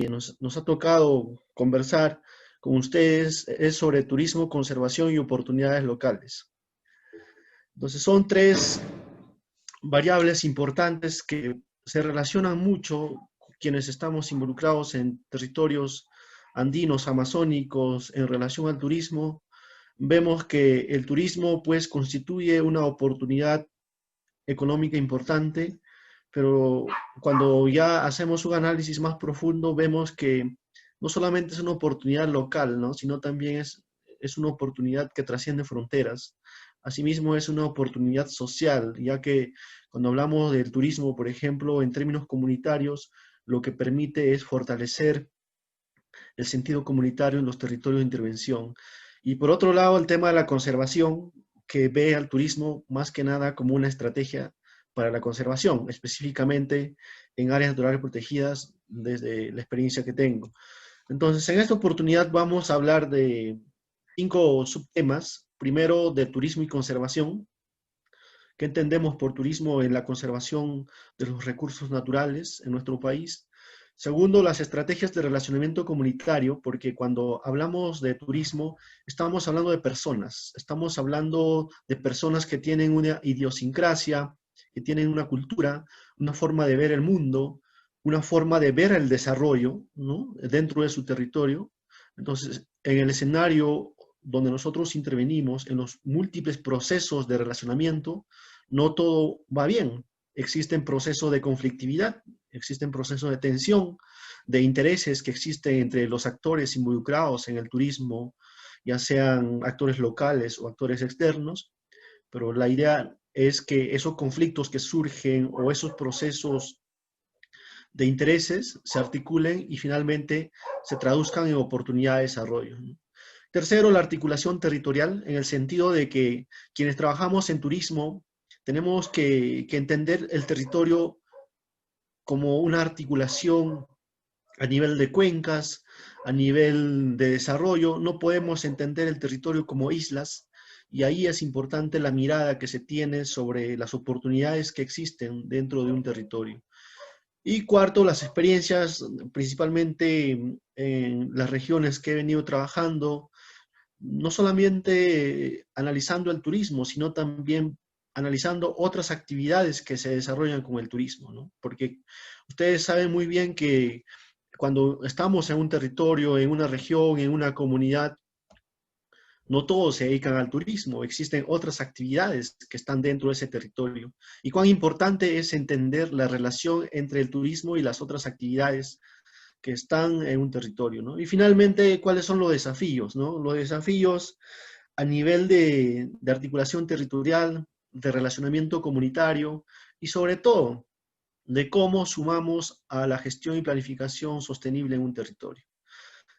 nos ha tocado conversar con ustedes es sobre turismo, conservación y oportunidades locales. Entonces son tres variables importantes que se relacionan mucho quienes estamos involucrados en territorios andinos, amazónicos, en relación al turismo. Vemos que el turismo pues constituye una oportunidad económica importante, pero cuando ya hacemos un análisis más profundo vemos que no solamente es una oportunidad local, ¿no? Sino también es una oportunidad que trasciende fronteras. Asimismo, es una oportunidad social, ya que cuando hablamos del turismo, por ejemplo, en términos comunitarios, lo que permite es fortalecer el sentido comunitario en los territorios de intervención. Y por otro lado, el tema de la conservación, que ve al turismo más que nada como una estrategia para la conservación, específicamente en áreas naturales protegidas desde la experiencia que tengo. Entonces, en esta oportunidad vamos a hablar de 5 subtemas. Primero, de turismo y conservación. ¿Qué entendemos por turismo en la conservación de los recursos naturales en nuestro país? Segundo, las estrategias de relacionamiento comunitario, porque cuando hablamos de turismo, estamos hablando de personas, estamos hablando de personas que tienen una idiosincrasia, que tienen una cultura, una forma de ver el mundo, una forma de ver el desarrollo, ¿no? Dentro de su territorio. Entonces, en el escenario donde nosotros intervenimos, en los múltiples procesos de relacionamiento, no todo va bien. Existen procesos de conflictividad, existen procesos de tensión, de intereses que existen entre los actores involucrados en el turismo, ya sean actores locales o actores externos, pero la idea es que esos conflictos que surgen o esos procesos de intereses se articulen y finalmente se traduzcan en oportunidad de desarrollo. Tercero, la articulación territorial, en el sentido de que quienes trabajamos en turismo tenemos que entender el territorio como una articulación a nivel de cuencas, a nivel de desarrollo. No podemos entender el territorio como islas, y ahí es importante la mirada que se tiene sobre las oportunidades que existen dentro de un territorio. Y cuarto, las experiencias, principalmente en las regiones que he venido trabajando, no solamente analizando el turismo, sino también analizando otras actividades que se desarrollan con el turismo, ¿no? Porque ustedes saben muy bien que cuando estamos en un territorio, en una región, en una comunidad, no todos se dedican al turismo, existen otras actividades que están dentro de ese territorio. Y cuán importante es entender la relación entre el turismo y las otras actividades que están en un territorio, ¿no? Y finalmente, ¿cuáles son los desafíos, no? Los desafíos a nivel de articulación territorial, de relacionamiento comunitario y sobre todo de cómo sumamos a la gestión y planificación sostenible en un territorio.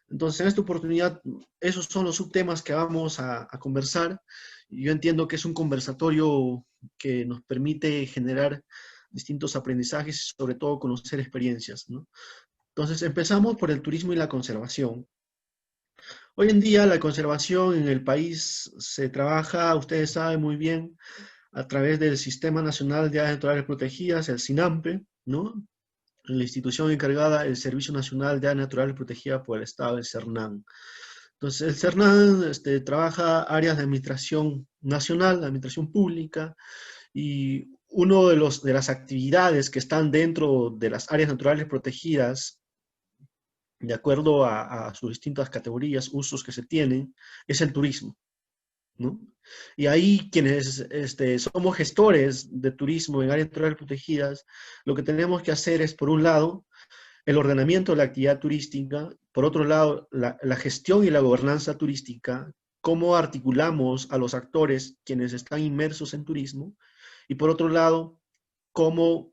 Entonces, en esta oportunidad, esos son los subtemas que vamos a conversar. Yo entiendo que es un conversatorio que nos permite generar distintos aprendizajes y sobre todo conocer experiencias, ¿no? Entonces, empezamos por el turismo y la conservación. Hoy en día la conservación en el país se trabaja, ustedes saben muy bien, a través del Sistema Nacional de Áreas Naturales Protegidas, el SINAMPE, ¿no? La institución encargada, el Servicio Nacional de Áreas Naturales Protegidas por el Estado, el CERNAN. Entonces, el CERNAN trabaja áreas de administración nacional, de administración pública, y uno de las actividades que están dentro de las áreas naturales protegidas, de acuerdo a sus distintas categorías, usos que se tienen, es el turismo, ¿no? Y ahí quienes somos gestores de turismo en áreas naturales protegidas, lo que tenemos que hacer es, por un lado, el ordenamiento de la actividad turística, por otro lado, la gestión y la gobernanza turística, cómo articulamos a los actores quienes están inmersos en turismo, y por otro lado, cómo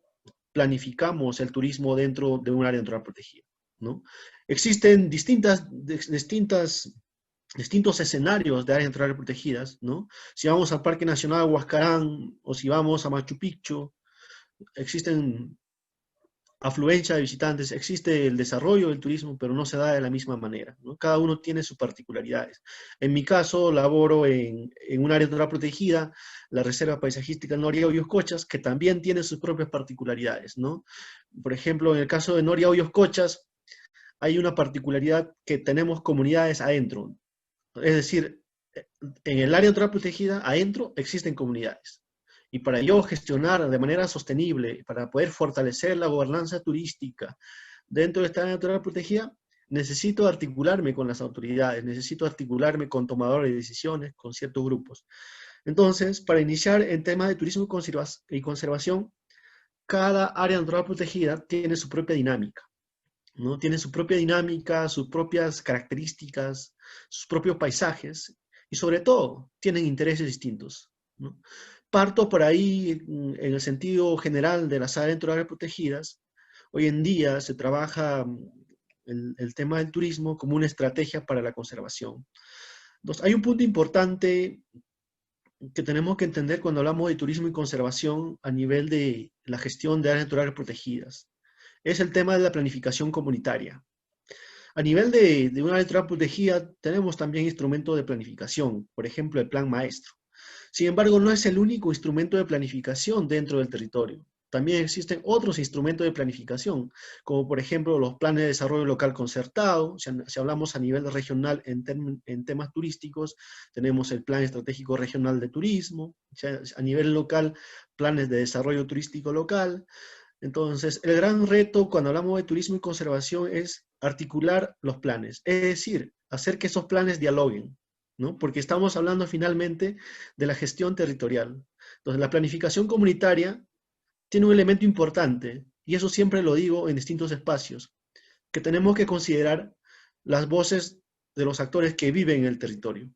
planificamos el turismo dentro de un área natural protegida, ¿no? Existen distintos escenarios de áreas naturales protegidas, ¿no? Si vamos al Parque Nacional Huascarán o si vamos a Machu Picchu, existen afluencia de visitantes, existe el desarrollo del turismo, pero no se da de la misma manera, ¿no? Cada uno tiene sus particularidades. En mi caso, laboro en un área natural protegida, la Reserva Paisajística Noria Hoyos Cochas, que también tiene sus propias particularidades, ¿no? Por ejemplo, en el caso de Noria Hoyos Cochas, hay una particularidad que tenemos comunidades adentro. Es decir, en el área natural protegida, adentro, existen comunidades. Y para yo gestionar de manera sostenible, para poder fortalecer la gobernanza turística dentro de esta área natural protegida, necesito articularme con las autoridades, necesito articularme con tomadores de decisiones, con ciertos grupos. Entonces, para iniciar en temas de turismo y conservación, cada área natural protegida tiene su propia dinámica, ¿no? Tiene su propia dinámica, sus propias características, sus propios paisajes y sobre todo tienen intereses distintos, ¿no? Parto por ahí en el sentido general de las áreas naturales protegidas. Hoy en día se trabaja el tema del turismo como una estrategia para la conservación. Entonces, hay un punto importante que tenemos que entender cuando hablamos de turismo y conservación a nivel de la gestión de áreas naturales protegidas. Es el tema de la planificación comunitaria. A nivel de una área natural protegida tenemos también instrumentos de planificación, por ejemplo el plan maestro. Sin embargo, no es el único instrumento de planificación dentro del territorio. También existen otros instrumentos de planificación, como por ejemplo los planes de desarrollo local concertado. Si hablamos a nivel regional en temas turísticos, tenemos el Plan Estratégico Regional de Turismo. A nivel local, planes de desarrollo turístico local. Entonces, el gran reto cuando hablamos de turismo y conservación es articular los planes, es decir, hacer que esos planes dialoguen, ¿no? Porque estamos hablando finalmente de la gestión territorial. Entonces, la planificación comunitaria tiene un elemento importante, y eso siempre lo digo en distintos espacios, que tenemos que considerar las voces de los actores que viven en el territorio.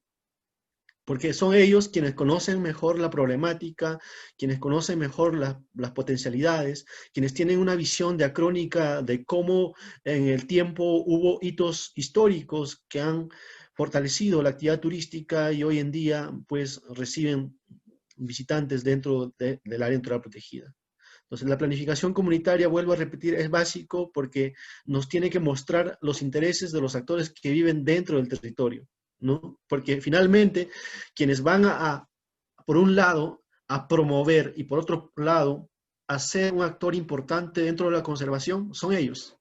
Porque son ellos quienes conocen mejor la problemática, quienes conocen mejor las potencialidades, quienes tienen una visión diacrónica de cómo en el tiempo hubo hitos históricos que han fortalecido la actividad turística y hoy en día pues reciben visitantes dentro del área natural protegida. Entonces, la planificación comunitaria, vuelvo a repetir, es básico porque nos tiene que mostrar los intereses de los actores que viven dentro del territorio, ¿no? Porque finalmente, quienes van por un lado, a promover y por otro lado, a ser un actor importante dentro de la conservación, son ellos,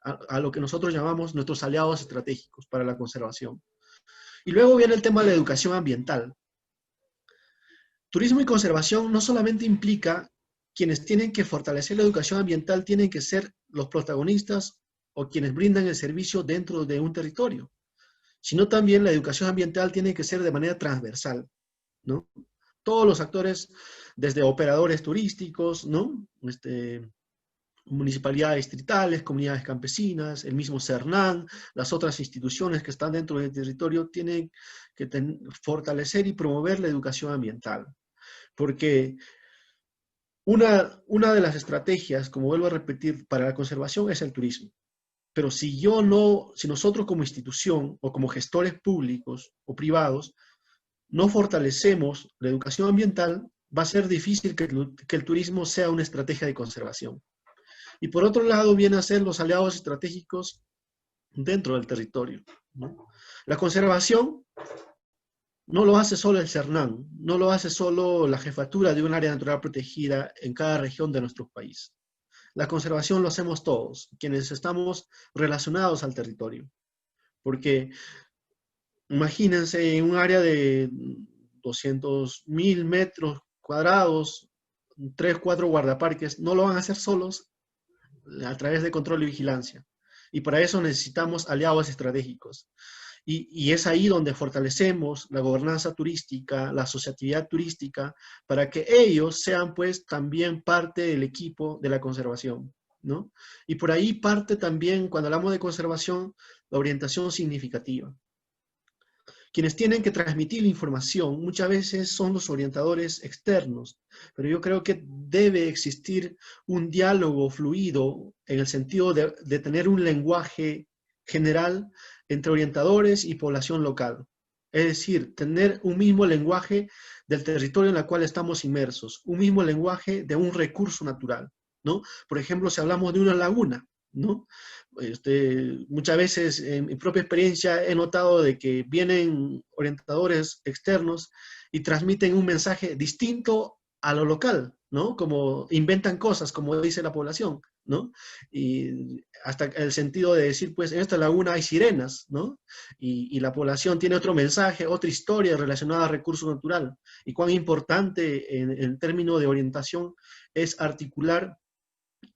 a lo que nosotros llamamos nuestros aliados estratégicos para la conservación. Y luego viene el tema de la educación ambiental. Turismo y conservación no solamente implica quienes tienen que fortalecer la educación ambiental tienen que ser los protagonistas o quienes brindan el servicio dentro de un territorio, sino también la educación ambiental tiene que ser de manera transversal, ¿no? Todos los actores, desde operadores turísticos, ¿no? Municipalidades distritales, comunidades campesinas, el mismo CERNAN, las otras instituciones que están dentro del territorio tienen que fortalecer y promover la educación ambiental, porque una de las estrategias, como vuelvo a repetir, para la conservación es el turismo. Pero si nosotros como institución o como gestores públicos o privados no fortalecemos la educación ambiental, va a ser difícil que el turismo sea una estrategia de conservación. Y por otro lado, vienen a ser los aliados estratégicos dentro del territorio, ¿no? La conservación no lo hace solo el CERNAN, no lo hace solo la jefatura de un área natural protegida en cada región de nuestro país. La conservación lo hacemos todos, quienes estamos relacionados al territorio. Porque imagínense en un área de 200.000 metros cuadrados, 3, 4 guardaparques, no lo van a hacer solos a través de control y vigilancia. Y para eso necesitamos aliados estratégicos. Y es ahí donde fortalecemos la gobernanza turística, la asociatividad turística, para que ellos sean pues también parte del equipo de la conservación, ¿no? Y por ahí parte también, cuando hablamos de conservación, la orientación significativa. Quienes tienen que transmitir la información muchas veces son los orientadores externos, pero yo creo que debe existir un diálogo fluido en el sentido de tener un lenguaje general entre orientadores y población local. Es decir, tener un mismo lenguaje del territorio en el cual estamos inmersos, un mismo lenguaje de un recurso natural, ¿no? Por ejemplo, si hablamos de una laguna, ¿no? Muchas veces en mi propia experiencia he notado de que vienen orientadores externos y transmiten un mensaje distinto a lo local, ¿no? Como inventan cosas, como dice la población, ¿no? Y hasta el sentido de decir, pues en esta laguna hay sirenas, ¿no? Y la población tiene otro mensaje, otra historia relacionada al recurso natural. Y cuán importante en términos de orientación es articular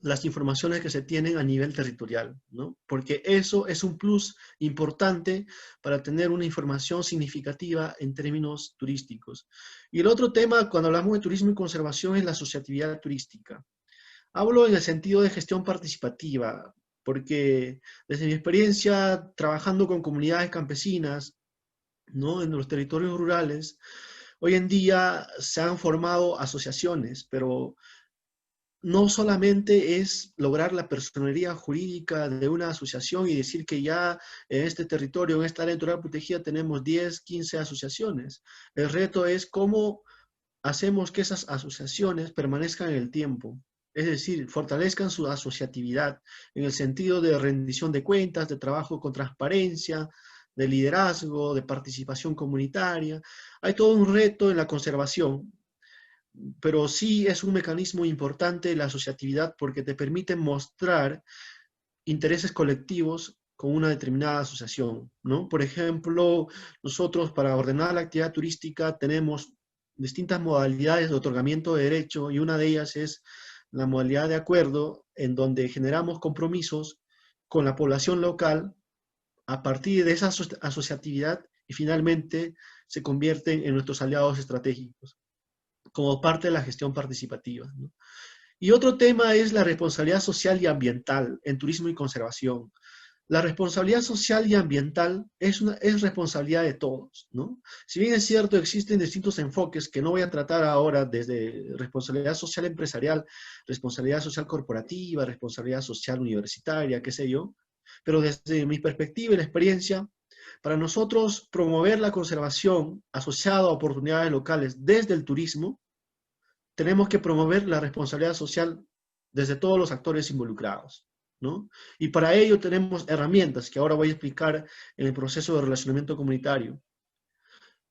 las informaciones que se tienen a nivel territorial, ¿no? Porque eso es un plus importante para tener una información significativa en términos turísticos. Y el otro tema, cuando hablamos de turismo y conservación, es la asociatividad turística. Hablo en el sentido de gestión participativa, porque desde mi experiencia trabajando con comunidades campesinas, ¿no? En los territorios rurales, hoy en día se han formado asociaciones, pero no solamente es lograr la personería jurídica de una asociación y decir que ya en este territorio, en esta área natural protegida, tenemos 10, 15 asociaciones. El reto es cómo hacemos que esas asociaciones permanezcan en el tiempo. Es decir, fortalezcan su asociatividad en el sentido de rendición de cuentas, de trabajo con transparencia, de liderazgo, de participación comunitaria. Hay todo un reto en la conservación, pero sí es un mecanismo importante la asociatividad porque te permite mostrar intereses colectivos con una determinada asociación, ¿no? Por ejemplo, nosotros para ordenar la actividad turística tenemos distintas modalidades de otorgamiento de derecho y una de ellas es la modalidad de acuerdo en donde generamos compromisos con la población local a partir de esa asociatividad y finalmente se convierten en nuestros aliados estratégicos como parte de la gestión participativa, ¿no? Y otro tema es la responsabilidad social y ambiental en turismo y conservación. La responsabilidad social y ambiental es responsabilidad de todos, ¿no? Si bien es cierto, existen distintos enfoques que no voy a tratar ahora desde responsabilidad social empresarial, responsabilidad social corporativa, responsabilidad social universitaria, qué sé yo, pero desde mi perspectiva y la experiencia, para nosotros promover la conservación asociada a oportunidades locales desde el turismo, tenemos que promover la responsabilidad social desde todos los actores involucrados, ¿no? Y para ello tenemos herramientas que ahora voy a explicar en el proceso de relacionamiento comunitario.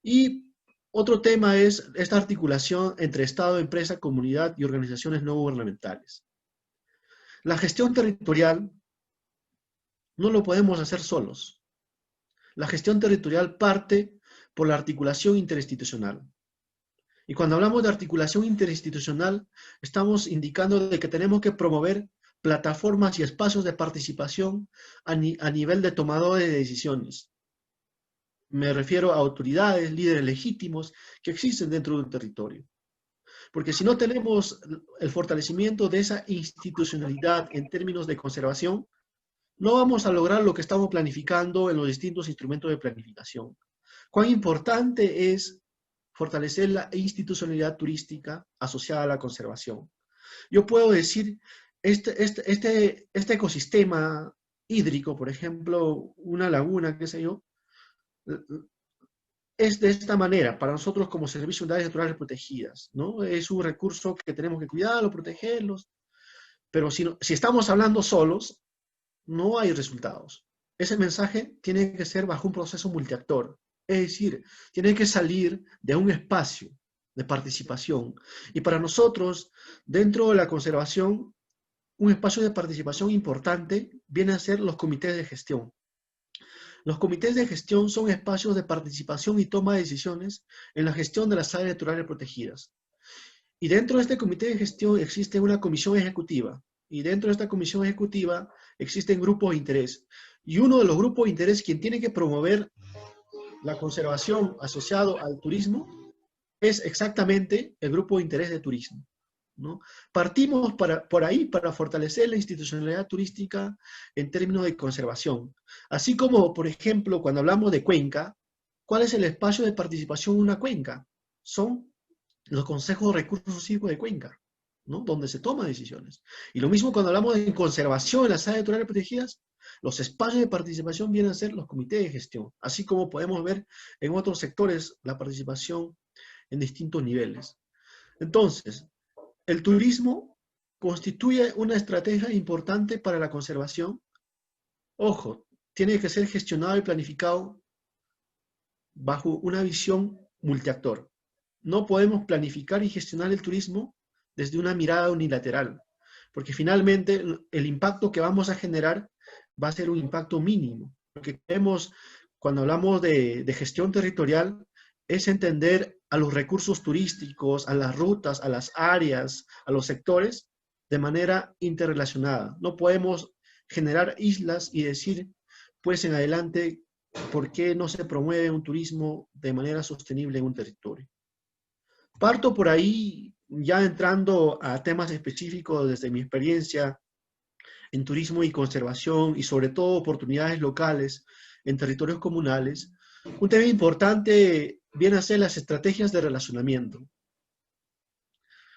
Y otro tema es esta articulación entre Estado, empresa, comunidad y organizaciones no gubernamentales. La gestión territorial no lo podemos hacer solos. La gestión territorial parte por la articulación interinstitucional. Y cuando hablamos de articulación interinstitucional, estamos indicando de que tenemos que promover plataformas y espacios de participación a nivel de tomadores de decisiones. Me refiero a autoridades, líderes legítimos que existen dentro de un territorio. Porque si no tenemos el fortalecimiento de esa institucionalidad en términos de conservación, no vamos a lograr lo que estamos planificando en los distintos instrumentos de planificación. Cuán importante es fortalecer la institucionalidad turística asociada a la conservación. Yo puedo decir, este ecosistema hídrico, por ejemplo, una laguna, qué sé yo, es de esta manera, para nosotros como Servicio de Áreas Naturales Protegidas, ¿no? Es un recurso que tenemos que cuidarlo, protegerlos, pero si estamos hablando solos, no hay resultados. Ese mensaje tiene que ser bajo un proceso multiactor. Es decir, tiene que salir de un espacio de participación. Y para nosotros, dentro de la conservación, un espacio de participación importante viene a ser los comités de gestión. Los comités de gestión son espacios de participación y toma de decisiones en la gestión de las áreas naturales protegidas. Y dentro de este comité de gestión existe una comisión ejecutiva. Y dentro de esta comisión ejecutiva existen grupos de interés. Y uno de los grupos de interés quien tiene que promover la conservación asociado al turismo es exactamente el grupo de interés de turismo, ¿no? Partimos por ahí para fortalecer la institucionalidad turística en términos de conservación. Así como, por ejemplo, cuando hablamos de cuenca, ¿cuál es el espacio de participación en una cuenca? Son los consejos de recursos hídricos de cuenca, ¿no? Donde se toman decisiones. Y lo mismo cuando hablamos de conservación en las áreas naturales protegidas, los espacios de participación vienen a ser los comités de gestión, así como podemos ver en otros sectores la participación en distintos niveles. Entonces, el turismo constituye una estrategia importante para la conservación. Ojo, tiene que ser gestionado y planificado bajo una visión multiactor. no podemos planificar y gestionar el turismo desde una mirada unilateral, porque finalmente el impacto que vamos a generar va a ser un impacto mínimo. Lo que queremos cuando hablamos de gestión territorial es entender a los recursos turísticos, a las rutas, a las áreas, a los sectores, de manera interrelacionada. No podemos generar islas y decir, pues en adelante, ¿por qué no se promueve un turismo de manera sostenible en un territorio? Parto por ahí, ya entrando a temas específicos desde mi experiencia en turismo y conservación y sobre todo oportunidades locales en territorios comunales. Un tema importante viene a ser las estrategias de relacionamiento.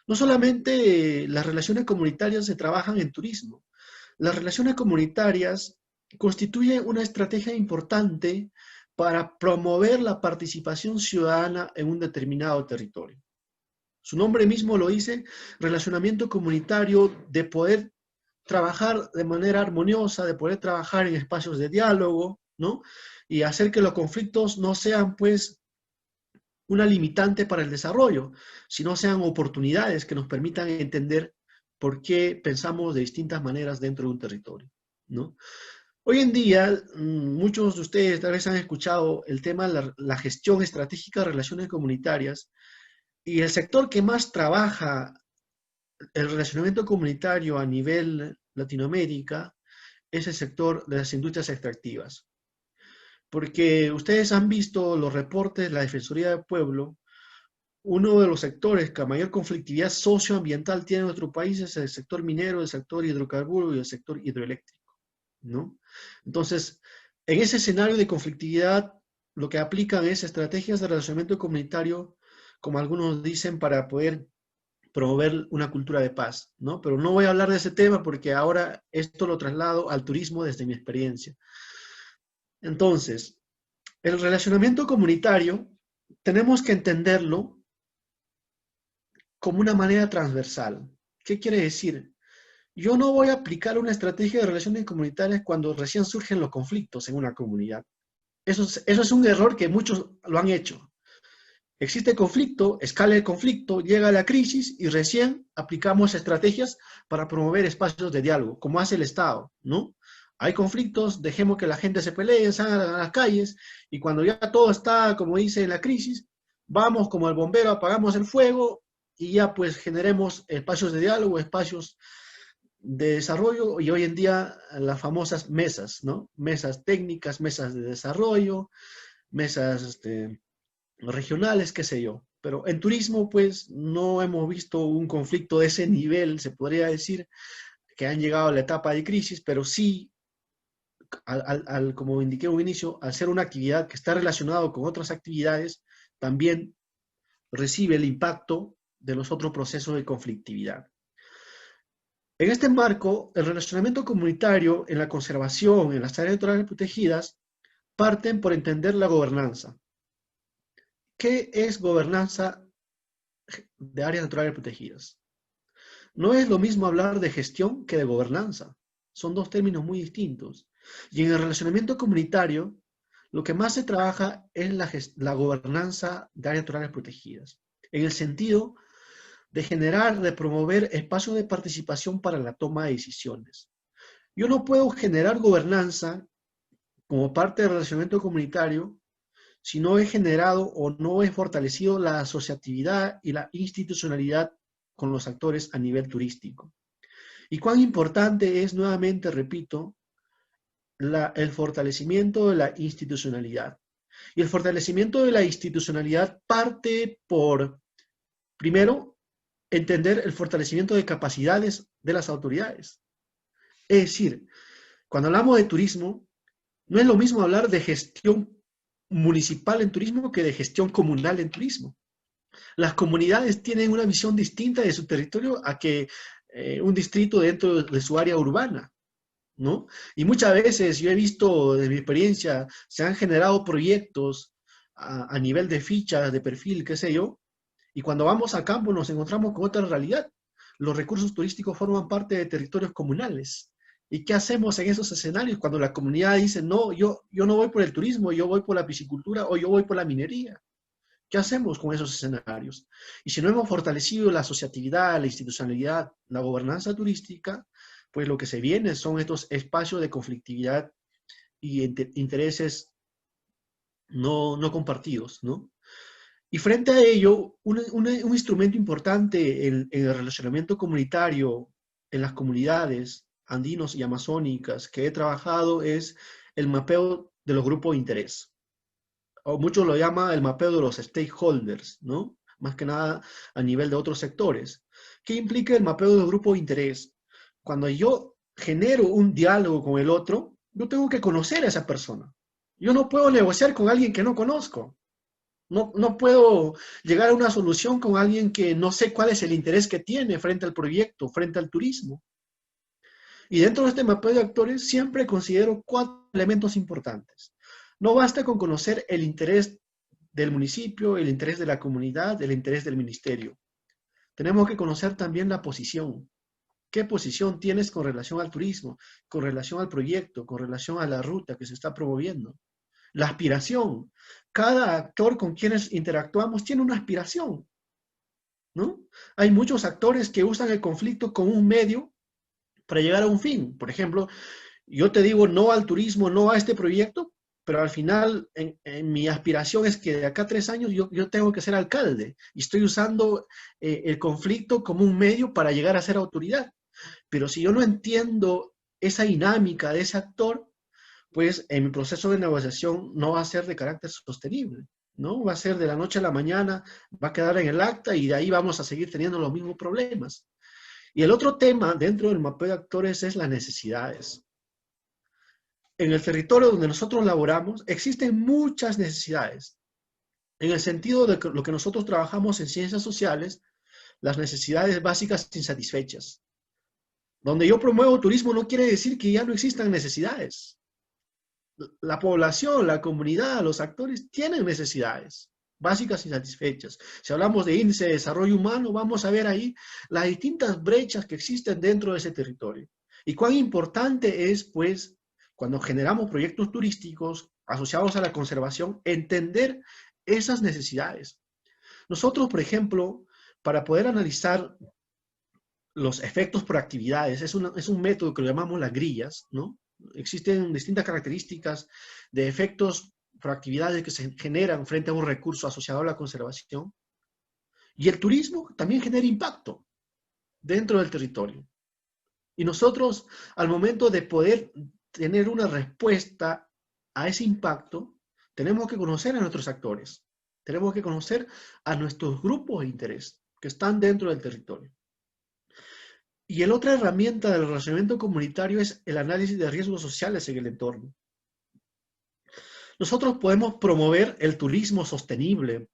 No solamente las relaciones comunitarias se trabajan en turismo, las relaciones comunitarias constituyen una estrategia importante para promover la participación ciudadana en un determinado territorio. Su nombre mismo lo dice, relacionamiento comunitario, de poder trabajar de manera armoniosa, de poder trabajar en espacios de diálogo, ¿no? Y hacer que los conflictos no sean, pues, una limitante para el desarrollo, sino sean oportunidades que nos permitan entender por qué pensamos de distintas maneras dentro de un territorio, ¿no? Hoy en día, muchos de ustedes tal vez han escuchado el tema de la gestión estratégica de relaciones comunitarias, y el sector que más trabaja el relacionamiento comunitario a nivel Latinoamérica es el sector de las industrias extractivas. Porque ustedes han visto los reportes de la Defensoría del Pueblo, uno de los sectores que mayor conflictividad socioambiental tiene en nuestro país es el sector minero, el sector hidrocarburo y el sector hidroeléctrico, ¿no? Entonces, en ese escenario de conflictividad, lo que aplican es estrategias de relacionamiento comunitario, como algunos dicen, para poder promover una cultura de paz, ¿no? Pero no voy a hablar de ese tema porque ahora esto lo traslado al turismo desde mi experiencia. Entonces, el relacionamiento comunitario tenemos que entenderlo como una manera transversal. ¿Qué quiere decir? Yo no voy a aplicar una estrategia de relaciones comunitarias cuando recién surgen los conflictos en una comunidad. Eso es un error que muchos lo han hecho. Existe conflicto, escala el conflicto, llega la crisis y recién aplicamos estrategias para promover espacios de diálogo, como hace el Estado, ¿no? Hay conflictos, dejemos que la gente se pelee, salgan a las calles, y cuando ya todo está, como dice, en la crisis, vamos como el bombero, apagamos el fuego y ya pues generemos espacios de diálogo, espacios de desarrollo, y hoy en día las famosas mesas, ¿no? Mesas técnicas, mesas de desarrollo, mesas regionales, qué sé yo. Pero en turismo, pues, no hemos visto un conflicto de ese nivel, se podría decir, que han llegado a la etapa de crisis, pero sí, como indiqué en un inicio, al ser una actividad que está relacionada con otras actividades, también recibe el impacto de los otros procesos de conflictividad. En este marco, el relacionamiento comunitario en la conservación, en las áreas naturales protegidas, parten por entender la gobernanza. ¿Qué es gobernanza de áreas naturales protegidas? No es lo mismo hablar de gestión que de gobernanza. Son dos términos muy distintos. Y en el relacionamiento comunitario, lo que más se trabaja es la gobernanza de áreas naturales protegidas, en el sentido de generar, de promover espacios de participación para la toma de decisiones. Yo no puedo generar gobernanza como parte del relacionamiento comunitario si no he generado o no he fortalecido la asociatividad y la institucionalidad con los actores a nivel turístico. Y cuán importante es, nuevamente repito, el fortalecimiento de la institucionalidad. Y el fortalecimiento de la institucionalidad parte por, primero, entender el fortalecimiento de capacidades de las autoridades. Es decir, cuando hablamos de turismo, no es lo mismo hablar de gestión municipal en turismo que de gestión comunal en turismo. Las comunidades tienen una visión distinta de su territorio a que un distrito dentro de su área urbana, ¿no? Y muchas veces yo he visto, de mi experiencia, se han generado proyectos a nivel de fichas, de perfil, qué sé yo, y cuando vamos a campo nos encontramos con otra realidad. Los recursos turísticos forman parte de territorios comunales. ¿Y qué hacemos en esos escenarios cuando la comunidad dice, no, yo no voy por el turismo, yo voy por la piscicultura o yo voy por la minería? ¿Qué hacemos con esos escenarios? Y si no hemos fortalecido la asociatividad, la institucionalidad, la gobernanza turística, pues lo que se viene son estos espacios de conflictividad y intereses no compartidos, ¿no? Y frente a ello, un instrumento importante en el relacionamiento comunitario en las comunidades andinos y amazónicas que he trabajado es el mapeo de los grupos de interés. O muchos lo llaman el mapeo de los stakeholders, ¿no? Más que nada a nivel de otros sectores. ¿Qué implica el mapeo de los grupos de interés? Cuando yo genero un diálogo con el otro, yo tengo que conocer a esa persona. Yo no puedo negociar con alguien que no conozco. No puedo llegar a una solución con alguien que no sé cuál es el interés que tiene frente al proyecto, frente al turismo. Y dentro de este mapeo de actores siempre considero 4 elementos importantes. No basta con conocer el interés del municipio, el interés de la comunidad, el interés del ministerio. Tenemos que conocer también la posición. ¿Qué posición tienes con relación al turismo, con relación al proyecto, con relación a la ruta que se está promoviendo? La aspiración. Cada actor con quienes interactuamos tiene una aspiración, ¿no? Hay muchos actores que usan el conflicto como un medio para llegar a un fin. Por ejemplo, yo te digo no al turismo, no a este proyecto, pero al final mi aspiración es que de acá a 3 años yo tengo que ser alcalde y estoy usando el conflicto como un medio para llegar a ser autoridad. Pero si yo no entiendo esa dinámica de ese actor, pues en mi proceso de negociación no va a ser de carácter sostenible, ¿no? Va a ser de la noche a la mañana, va a quedar en el acta y de ahí vamos a seguir teniendo los mismos problemas. Y el otro tema dentro del mapeo de actores es las necesidades. En el territorio donde nosotros laboramos existen muchas necesidades. En el sentido de que lo que nosotros trabajamos en ciencias sociales, las necesidades básicas insatisfechas. Donde yo promuevo turismo no quiere decir que ya no existan necesidades. La población, la comunidad, los actores tienen necesidades básicas insatisfechas. Si hablamos de índice de desarrollo humano, vamos a ver ahí las distintas brechas que existen dentro de ese territorio. Y cuán importante es, pues, cuando generamos proyectos turísticos asociados a la conservación, entender esas necesidades. Nosotros, por ejemplo, para poder analizar los efectos por actividades, es un método que lo llamamos las grillas, ¿no? Existen distintas características de efectos por actividades que se generan frente a un recurso asociado a la conservación. Y el turismo también genera impacto dentro del territorio. Y nosotros, al momento de poder tener una respuesta a ese impacto, tenemos que conocer a nuestros actores, tenemos que conocer a nuestros grupos de interés que están dentro del territorio. Y la otra herramienta del relacionamiento comunitario es el análisis de riesgos sociales en el entorno. Nosotros podemos promover el turismo sostenible,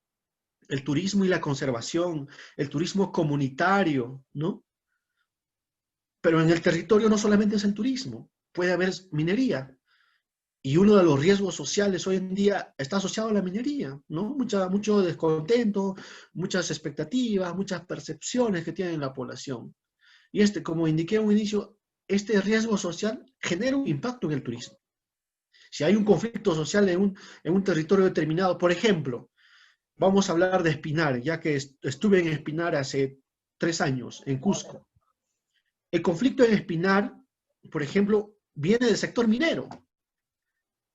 el turismo y la conservación, el turismo comunitario, ¿no? Pero en el territorio no solamente es el turismo, puede haber minería. Y uno de los riesgos sociales hoy en día está asociado a la minería, ¿no? Mucho descontento, muchas expectativas, muchas percepciones que tiene la población. Y como indiqué a un inicio, este riesgo social genera un impacto en el turismo. Si hay un conflicto social en un territorio determinado, por ejemplo, vamos a hablar de Espinar, ya que estuve en Espinar hace 3 años, en Cusco. El conflicto en Espinar, por ejemplo, viene del sector minero.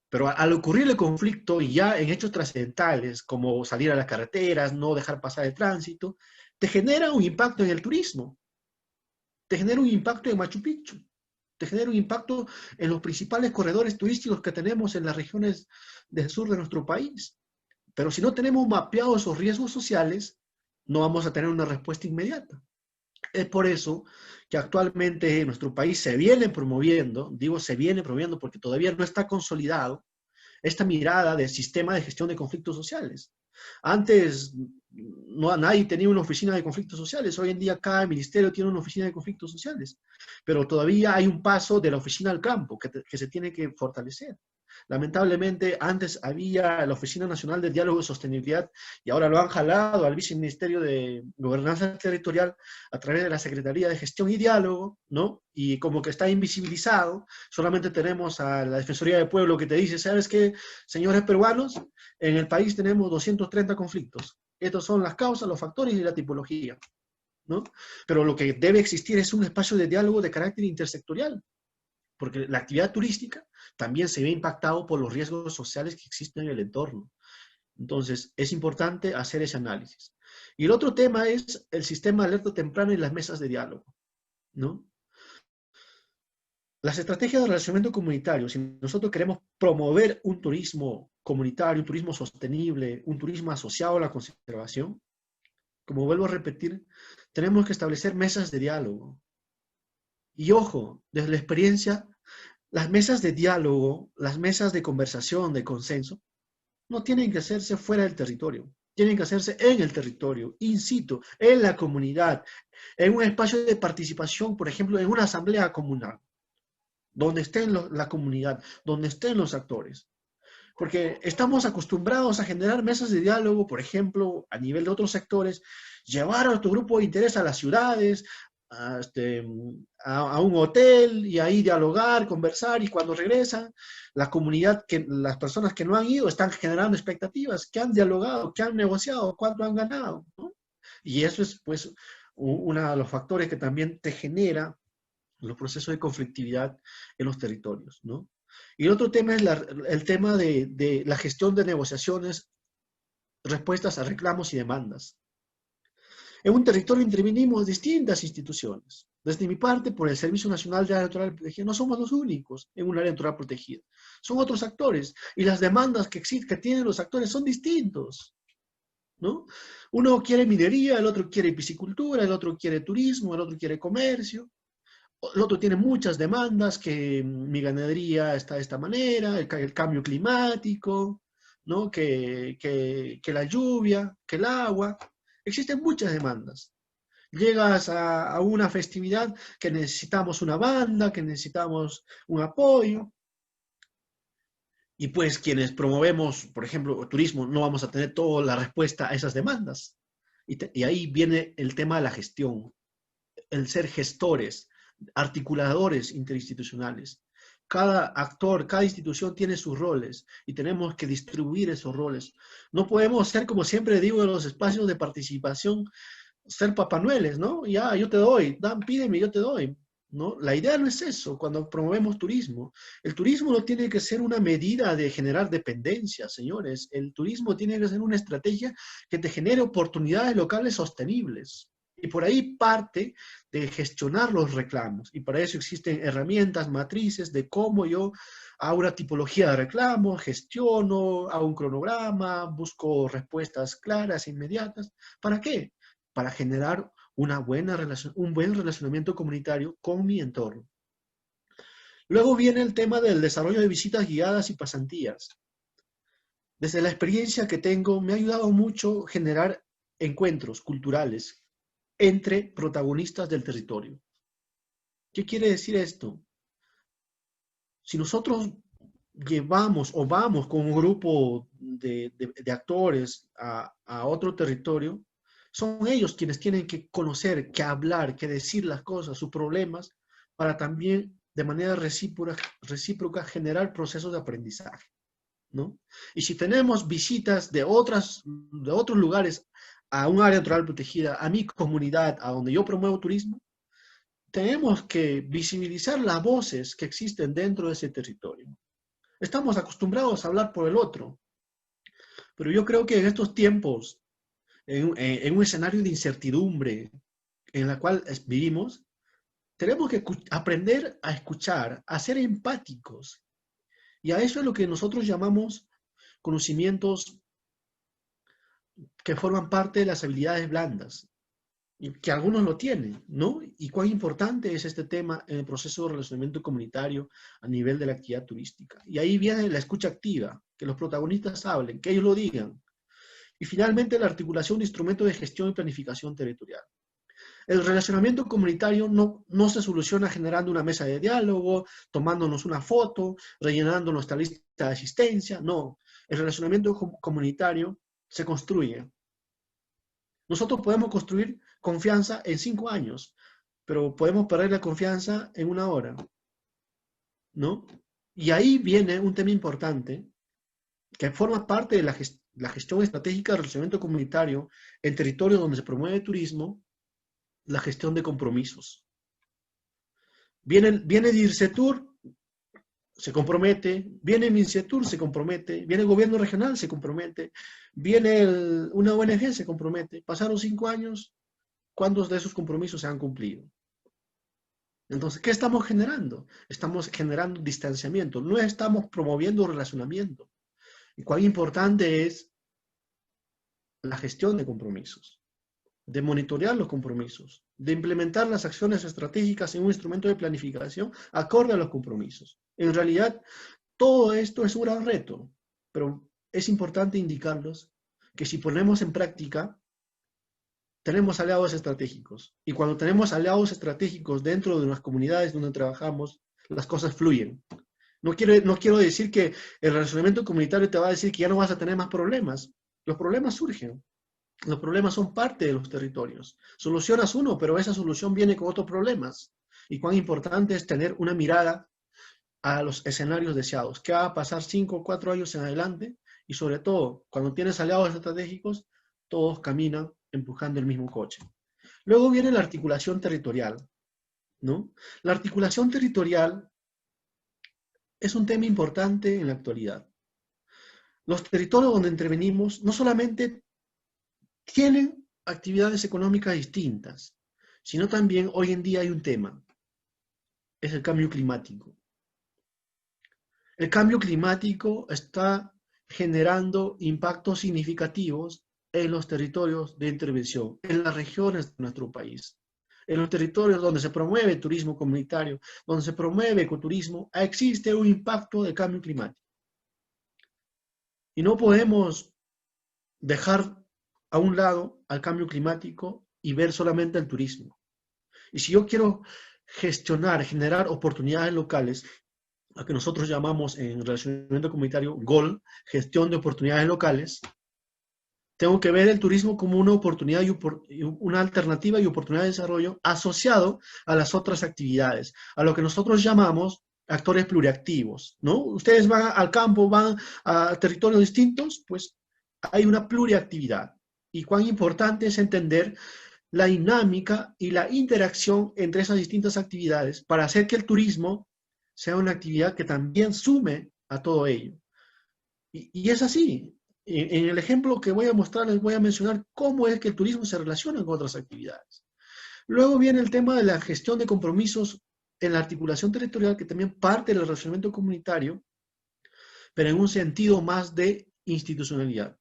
Pero al ocurrir el conflicto y ya en hechos trascendentales, como salir a las carreteras, no dejar pasar el tránsito, te genera un impacto en el turismo, te genera un impacto en Machu Picchu, te genera un impacto en los principales corredores turísticos que tenemos en las regiones del sur de nuestro país. Pero si no tenemos mapeados esos riesgos sociales, no vamos a tener una respuesta inmediata. Es por eso que actualmente en nuestro país se viene promoviendo, digo se viene promoviendo porque todavía no está consolidado, esta mirada del sistema de gestión de conflictos sociales. Antes nadie tenía una oficina de conflictos sociales, hoy en día cada ministerio tiene una oficina de conflictos sociales, pero todavía hay un paso de la oficina al campo que se tiene que fortalecer. Lamentablemente, antes había la Oficina Nacional de Diálogo y Sostenibilidad y ahora lo han jalado al Viceministerio de Gobernanza Territorial a través de la Secretaría de Gestión y Diálogo, ¿no? Y como que está invisibilizado, solamente tenemos a la Defensoría del Pueblo que te dice, ¿sabes qué, señores peruanos? En el país tenemos 230 conflictos. Estos son las causas, los factores y la tipología, ¿no? Pero lo que debe existir es un espacio de diálogo de carácter intersectorial, porque la actividad turística también se ve impactado por los riesgos sociales que existen en el entorno. Entonces, es importante hacer ese análisis. Y el otro tema es el sistema de alerta temprana y las mesas de diálogo, ¿no? Las estrategias de relacionamiento comunitario, si nosotros queremos promover un turismo comunitario, un turismo sostenible, un turismo asociado a la conservación, como vuelvo a repetir, tenemos que establecer mesas de diálogo. Y ojo, desde la experiencia, las mesas de diálogo, las mesas de conversación, de consenso, no tienen que hacerse fuera del territorio, tienen que hacerse en el territorio, in situ, en la comunidad, en un espacio de participación, por ejemplo, en una asamblea comunal, donde estén la comunidad, donde estén los actores. Porque estamos acostumbrados a generar mesas de diálogo, por ejemplo, a nivel de otros sectores, llevar a nuestro grupo de interés a las ciudades, a un hotel y ahí dialogar, conversar, y cuando regresan, la comunidad, las personas que no han ido están generando expectativas, que han dialogado, que han negociado, cuánto han ganado, ¿no? Y eso es pues uno de los factores que también te genera los procesos de conflictividad en los territorios, ¿no? Y el otro tema es el tema de la gestión de negociaciones, respuestas a reclamos y demandas. En un territorio intervenimos distintas instituciones. Desde mi parte, por el Servicio Nacional de Área Natural Protegida, no somos los únicos en un área natural protegida. Son otros actores. Y las demandas que tienen los actores son distintos, ¿no? Uno quiere minería, el otro quiere piscicultura, el otro quiere turismo, el otro quiere comercio. El otro tiene muchas demandas, que mi ganadería está de esta manera, el cambio climático, ¿no? Que la lluvia, que el agua. Existen muchas demandas. Llegas a una festividad que necesitamos una banda, que necesitamos un apoyo, y pues quienes promovemos, por ejemplo, turismo, no vamos a tener toda la respuesta a esas demandas. Y ahí viene el tema de la gestión, el ser gestores, articuladores interinstitucionales. Cada actor, cada institución tiene sus roles y tenemos que distribuir esos roles. No podemos ser, como siempre digo, en los espacios de participación, ser papanueles, ¿no? Ya, yo te doy, pídeme, yo te doy, ¿no? La idea no es eso cuando promovemos turismo. El turismo no tiene que ser una medida de generar dependencia, señores. El turismo tiene que ser una estrategia que te genere oportunidades locales sostenibles. Y por ahí parte de gestionar los reclamos. Y para eso existen herramientas, matrices de cómo yo hago una tipología de reclamos, gestiono, hago un cronograma, busco respuestas claras e inmediatas. ¿Para qué? Para generar una buena relación, un buen relacionamiento comunitario con mi entorno. Luego viene el tema del desarrollo de visitas guiadas y pasantías. Desde la experiencia que tengo, me ha ayudado mucho generar encuentros culturales entre protagonistas del territorio. ¿Qué quiere decir esto? Si nosotros llevamos o vamos con un grupo de actores a otro territorio, son ellos quienes tienen que conocer, que hablar, que decir las cosas, sus problemas, para también de manera recíproca generar procesos de aprendizaje, ¿no? Y si tenemos visitas de otros lugares a un área natural protegida, a mi comunidad, a donde yo promuevo turismo, tenemos que visibilizar las voces que existen dentro de ese territorio. Estamos acostumbrados a hablar por el otro, pero yo creo que en estos tiempos, en un escenario de incertidumbre en la cual vivimos, tenemos que aprender a escuchar, a ser empáticos. Y a eso es lo que nosotros llamamos conocimientos que forman parte de las habilidades blandas, y que algunos lo tienen, ¿no? Y cuán importante es este tema en el proceso de relacionamiento comunitario a nivel de la actividad turística. Y ahí viene la escucha activa, que los protagonistas hablen, que ellos lo digan. Y finalmente la articulación de instrumentos de gestión y planificación territorial. El relacionamiento comunitario no se soluciona generando una mesa de diálogo, tomándonos una foto, rellenando nuestra lista de asistencia. No, el relacionamiento comunitario se construye. Nosotros podemos construir confianza en 5 años, pero podemos perder la confianza en 1 hora, ¿no? Y ahí viene un tema importante que forma parte de la gestión estratégica del relacionamiento comunitario en territorios donde se promueve turismo, la gestión de compromisos. Viene DIRCETUR, se compromete, viene MINCETUR, se compromete, viene el gobierno regional, se compromete, viene una ONG, se compromete. Pasaron 5 años, ¿cuántos de esos compromisos se han cumplido? Entonces, ¿qué estamos generando? Estamos generando distanciamiento, no estamos promoviendo relacionamiento. Y cuán importante es la gestión de compromisos, de monitorear los compromisos, de implementar las acciones estratégicas en un instrumento de planificación acorde a los compromisos. En realidad, todo esto es un gran reto, pero es importante indicarlos que si ponemos en práctica, tenemos aliados estratégicos. Y cuando tenemos aliados estratégicos dentro de las comunidades donde trabajamos, las cosas fluyen. No quiero decir que el relacionamiento comunitario te va a decir que ya no vas a tener más problemas. Los problemas surgen. Los problemas son parte de los territorios. Solucionas uno, pero esa solución viene con otros problemas. Y cuán importante es tener una mirada a los escenarios deseados. ¿Qué va a pasar 5 o 4 años en adelante? Y sobre todo, cuando tienes aliados estratégicos, todos caminan empujando el mismo coche. Luego viene la articulación territorial, ¿no? La articulación territorial es un tema importante en la actualidad. Los territorios donde intervenimos no solamente tienen actividades económicas distintas, sino también hoy en día hay un tema, es el cambio climático. El cambio climático está generando impactos significativos en los territorios de intervención, en las regiones de nuestro país. En los territorios donde se promueve turismo comunitario, donde se promueve ecoturismo, existe un impacto de cambio climático. Y no podemos dejar a un lado al cambio climático y ver solamente el turismo. Y si yo quiero gestionar, generar oportunidades locales, a que nosotros llamamos en relacionamiento comunitario GOL, gestión de oportunidades locales, tengo que ver el turismo como una oportunidad y una alternativa y oportunidad de desarrollo asociado a las otras actividades, a lo que nosotros llamamos actores pluriactivos, ¿no? Ustedes van al campo, van a territorios distintos, pues hay una pluriactividad. Y cuán importante es entender la dinámica y la interacción entre esas distintas actividades para hacer que el turismo sea una actividad que también sume a todo ello. Y es así. En el ejemplo que voy a mostrar les voy a mencionar cómo es que el turismo se relaciona con otras actividades. Luego viene el tema de la gestión de compromisos en la articulación territorial, que también parte del relacionamiento comunitario, pero en un sentido más de institucionalidad.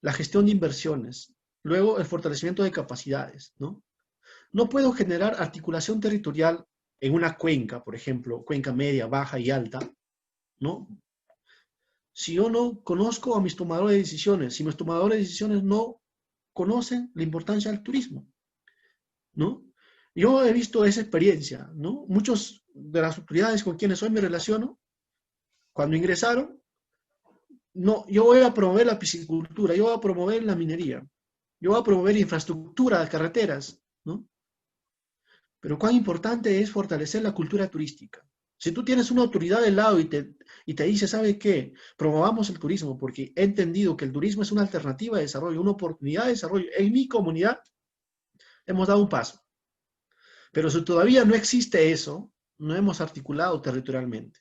La gestión de inversiones. Luego el fortalecimiento de capacidades, ¿no? No puedo generar articulación territorial en una cuenca, por ejemplo, cuenca media, baja y alta, ¿no? Si yo no conozco a mis tomadores de decisiones, si mis tomadores de decisiones no conocen la importancia del turismo, ¿no? Yo he visto esa experiencia, ¿no? Muchos de las autoridades con quienes hoy me relaciono, cuando ingresaron, no, yo voy a promover la piscicultura, yo voy a promover la minería, yo voy a promover infraestructura de carreteras, ¿no? Pero cuán importante es fortalecer la cultura turística. Si tú tienes una autoridad del lado y te dice, ¿sabe qué? Promovamos el turismo porque he entendido que el turismo es una alternativa de desarrollo, una oportunidad de desarrollo. En mi comunidad hemos dado un paso. Pero si todavía no existe eso, no hemos articulado territorialmente.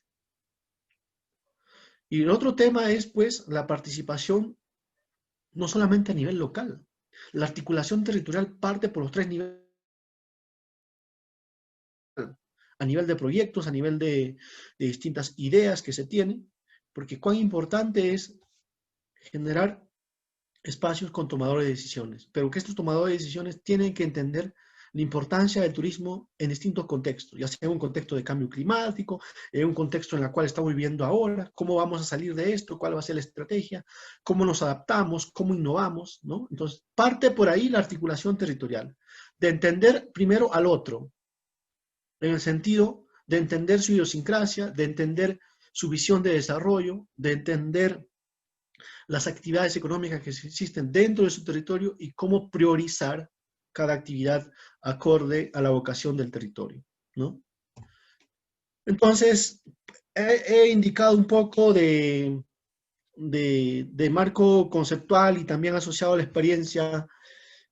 Y el otro tema es, pues, la participación no solamente a nivel local. La articulación territorial parte por los 3 niveles. A nivel de proyectos, a nivel de distintas ideas que se tienen, porque cuán importante es generar espacios con tomadores de decisiones, pero que estos tomadores de decisiones tienen que entender la importancia del turismo en distintos contextos, ya sea en un contexto de cambio climático, en un contexto en el cual estamos viviendo ahora, cómo vamos a salir de esto, cuál va a ser la estrategia, cómo nos adaptamos, cómo innovamos, ¿no? Entonces, parte por ahí la articulación territorial. de entender primero al otro, en el sentido de entender su idiosincrasia, de entender su visión de desarrollo, de entender las actividades económicas que existen dentro de su territorio y cómo priorizar cada actividad acorde a la vocación del territorio, ¿no? Entonces, he indicado un poco de marco conceptual y también asociado a la experiencia,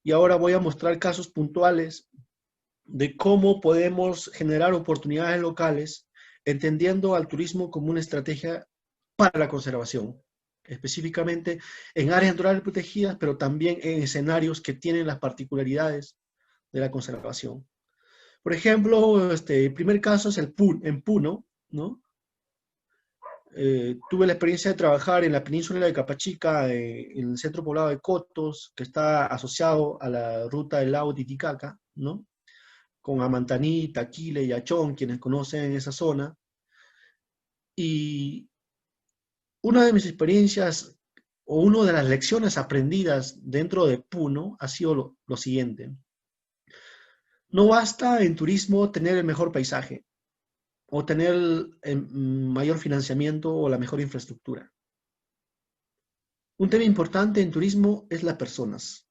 y ahora voy a mostrar casos puntuales de cómo podemos generar oportunidades locales, entendiendo al turismo como una estrategia para la conservación, específicamente en áreas naturales protegidas, pero también en escenarios que tienen las particularidades de la conservación. Por ejemplo, el primer caso es en Puno, ¿no? Tuve la experiencia de trabajar en la península de Capachica, en el centro poblado de Cotos, que está asociado a la ruta del lago Titicaca, ¿no? Con Amantaní, Taquile y Achón, quienes conocen esa zona. Y una de mis experiencias, o una de las lecciones aprendidas dentro de Puno, ha sido lo siguiente. No basta en turismo tener el mejor paisaje, o tener el mayor financiamiento o la mejor infraestructura. Un tema importante en turismo es las personas.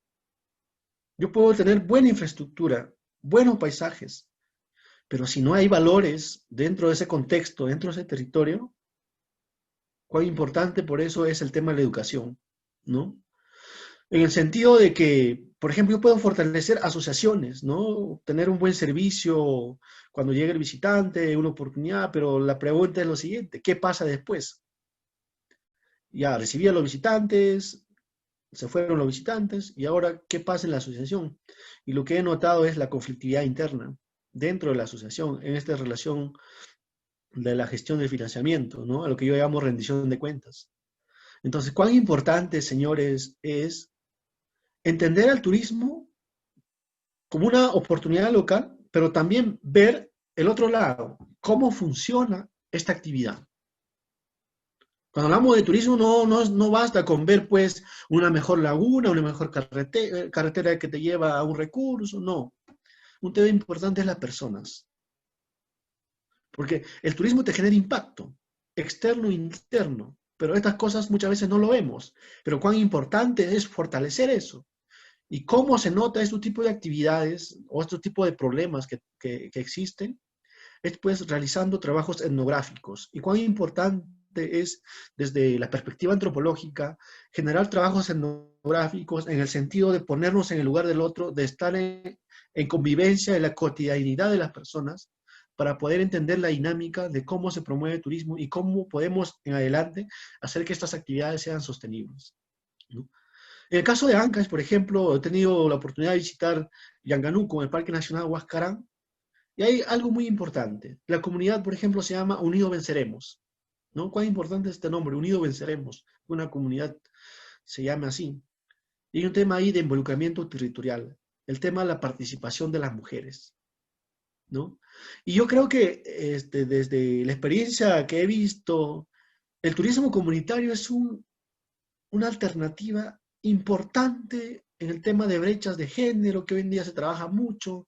Yo puedo tener buena infraestructura, buenos paisajes, pero si no hay valores dentro de ese contexto, dentro de ese territorio, cuán importante por eso es el tema de la educación, ¿no? En el sentido de que, por ejemplo, yo puedo fortalecer asociaciones, ¿no? Tener un buen servicio cuando llegue el visitante, una oportunidad, pero la pregunta es lo siguiente, ¿qué pasa después? Ya recibí a los visitantes, se fueron los visitantes, y ahora, ¿qué pasa en la asociación? Y lo que he notado es la conflictividad interna dentro de la asociación, en esta relación de la gestión del financiamiento, ¿no? A lo que yo llamo rendición de cuentas. Entonces, cuán importante, señores, es entender al turismo como una oportunidad local, pero también ver el otro lado, cómo funciona esta actividad. Cuando hablamos de turismo no basta con ver pues una mejor laguna, una mejor carretera que te lleva a un recurso, no. Un tema importante es las personas, porque el turismo te genera impacto, externo e interno, pero estas cosas muchas veces no lo vemos. Pero cuán importante es fortalecer eso. ¿Y cómo se nota este tipo de actividades o este tipo de problemas que existen? Es pues realizando trabajos etnográficos. ¿Y cuán importante es, desde la perspectiva antropológica, generar trabajos etnográficos en el sentido de ponernos en el lugar del otro, de estar en convivencia en la cotidianidad de las personas, para poder entender la dinámica de cómo se promueve el turismo y cómo podemos en adelante hacer que estas actividades sean sostenibles, ¿no? En el caso de Ancash, por ejemplo, he tenido la oportunidad de visitar Yanganuco, el Parque Nacional Huascarán, y hay algo muy importante. La comunidad, por ejemplo, se llama Unido Venceremos, ¿no? ¿Cuán importante es este nombre? Unido Venceremos. Una comunidad se llama así. Y hay un tema ahí de involucramiento territorial, el tema de la participación de las mujeres, ¿no? Y yo creo que desde la experiencia que he visto, el turismo comunitario es una alternativa importante en el tema de brechas de género, que hoy en día se trabaja mucho,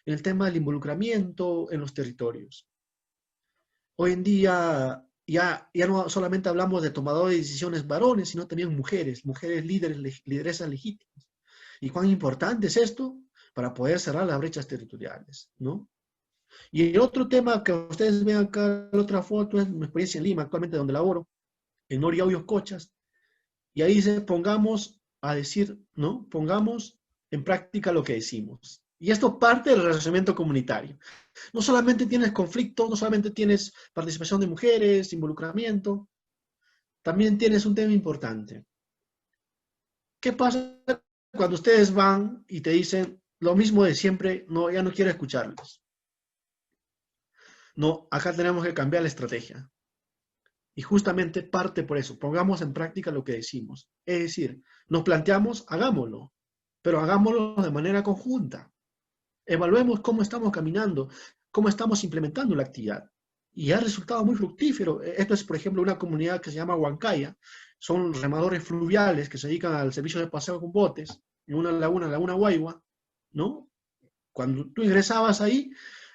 en el tema del involucramiento en los territorios. Hoy en día ya no solamente hablamos de tomadores de decisiones varones, sino también mujeres líderes, lideresas legítimas. ¿Y cuán importante es esto para poder cerrar las brechas territoriales, ¿no? Y el otro tema que ustedes ven acá, la otra foto, es mi experiencia en Lima, actualmente donde laboro, en Noriaudios Cochas. Y ahí dice, pongamos a decir, ¿no? Pongamos en práctica lo que decimos. Y esto parte del relacionamiento comunitario. No solamente tienes conflicto, no solamente tienes participación de mujeres, involucramiento, también tienes un tema importante. ¿Qué pasa cuando ustedes van y te dicen lo mismo de siempre? No, ya no quiero escucharlos. No, acá tenemos que cambiar la estrategia. Y justamente parte por eso, pongamos en práctica lo que decimos. Es decir, nos planteamos, hagámoslo, pero hagámoslo de manera conjunta. Evaluemos cómo estamos caminando, cómo estamos implementando la actividad. Y ha resultado muy fructífero. Esto es, por ejemplo, una comunidad que se llama Huancaya. Son remadores fluviales que se dedican al servicio de paseo con botes en una laguna, Laguna Guaigua, ¿no? Cuando tú ingresabas ahí,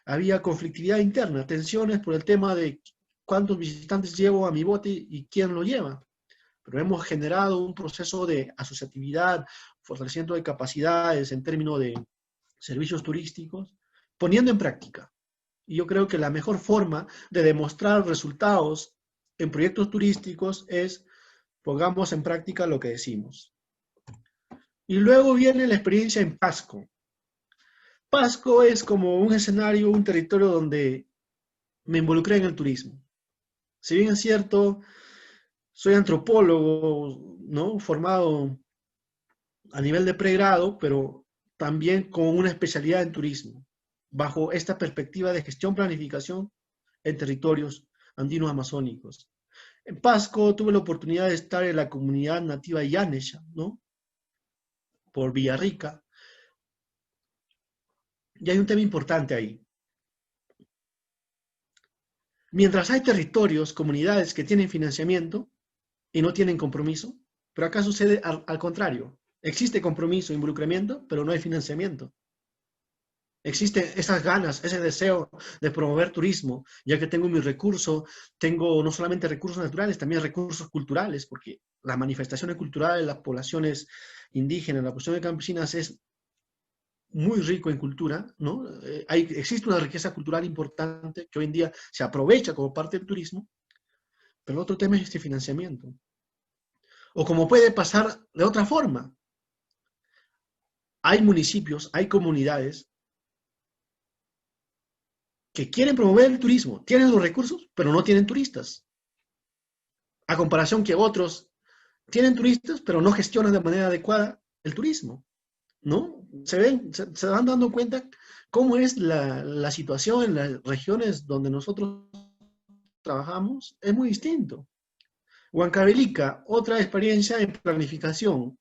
había conflictividad interna, tensiones por el tema de cuántos visitantes llevo a mi bote y quién lo lleva. Pero hemos generado un proceso de asociatividad, fortalecimiento de capacidades en términos de servicios turísticos, poniendo en práctica. Y yo creo que la mejor forma de demostrar resultados en proyectos turísticos es pongamos en práctica lo que decimos. Y luego viene la experiencia en Pasco. Pasco es como un escenario, un territorio donde me involucré en el turismo. Si bien es cierto, soy antropólogo, ¿no? Formado a nivel de pregrado, pero también con una especialidad en turismo, bajo esta perspectiva de gestión-planificación en territorios andino-amazónicos. En Pasco tuve la oportunidad de estar en la comunidad nativa Yanesha, ¿no? Por Villarrica. Y hay un tema importante ahí. Mientras hay territorios, comunidades que tienen financiamiento y no tienen compromiso, pero acá sucede al contrario. Existe compromiso, involucramiento, pero no hay financiamiento. Existen esas ganas, ese deseo de promover turismo, ya que tengo mi recurso, tengo no solamente recursos naturales, también recursos culturales, porque las manifestaciones culturales de las poblaciones indígenas, las poblaciones campesinas es muy rico en cultura, ¿no? Existe una riqueza cultural importante que hoy en día se aprovecha como parte del turismo, pero el otro tema es este financiamiento. O como puede pasar de otra forma, hay municipios, hay comunidades que quieren promover el turismo, tienen los recursos, pero no tienen turistas. A comparación que otros tienen turistas, pero no gestionan de manera adecuada el turismo, ¿no? Se van dando cuenta cómo es la situación en las regiones donde nosotros trabajamos, es muy distinto. Huancavelica, otra experiencia en planificación,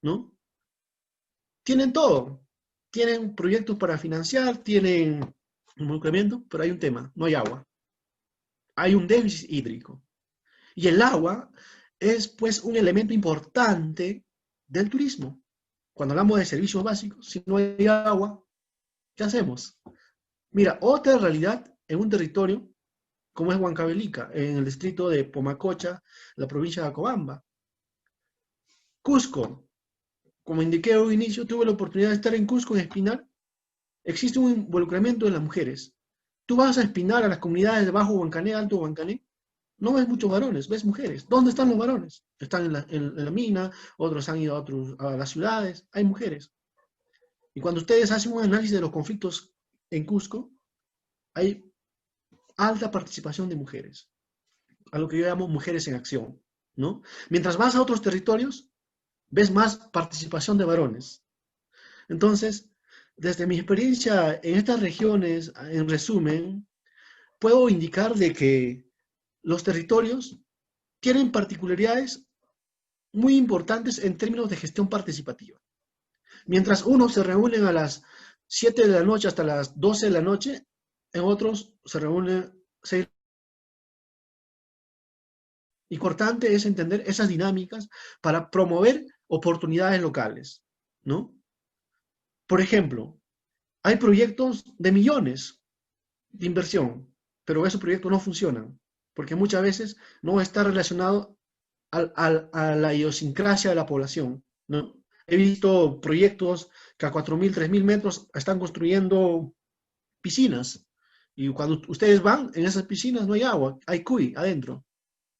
¿no? Tienen todo, tienen proyectos para financiar, tienen involucramiento, pero hay un tema, no hay agua. Hay un déficit hídrico. Y el agua es pues un elemento importante del turismo. Cuando hablamos de servicios básicos, si no hay agua, ¿qué hacemos? Mira, otra realidad en un territorio como es Huancavelica, en el distrito de Pomacocha, la provincia de Acobamba. Cusco, como indiqué al inicio, tuve la oportunidad de estar en Cusco, en Espinar. Existe un involucramiento de las mujeres. Tú vas a Espinar, a las comunidades de Bajo Huancané, Alto Huancané, no ves muchos varones, ves mujeres. ¿Dónde están los varones? Están en la mina, otros han ido a las ciudades, hay mujeres. Y cuando ustedes hacen un análisis de los conflictos en Cusco, hay alta participación de mujeres, a lo que yo llamo mujeres en acción, ¿no? Mientras vas a otros territorios, ves más participación de varones. Entonces, desde mi experiencia en estas regiones, en resumen, puedo indicar de que los territorios tienen particularidades muy importantes en términos de gestión participativa. Mientras unos se reúnen a las 7 de la noche hasta las 12 de la noche, en otros se reúnen 6. Importante es entender esas dinámicas para promover oportunidades locales, ¿no? Por ejemplo, hay proyectos de millones de inversión, pero esos proyectos no funcionan, porque muchas veces no está relacionado a la idiosincrasia de la población, ¿no? He visto proyectos que a 4.000, 3.000 metros están construyendo piscinas, y cuando ustedes van, en esas piscinas no hay agua, hay cuy adentro,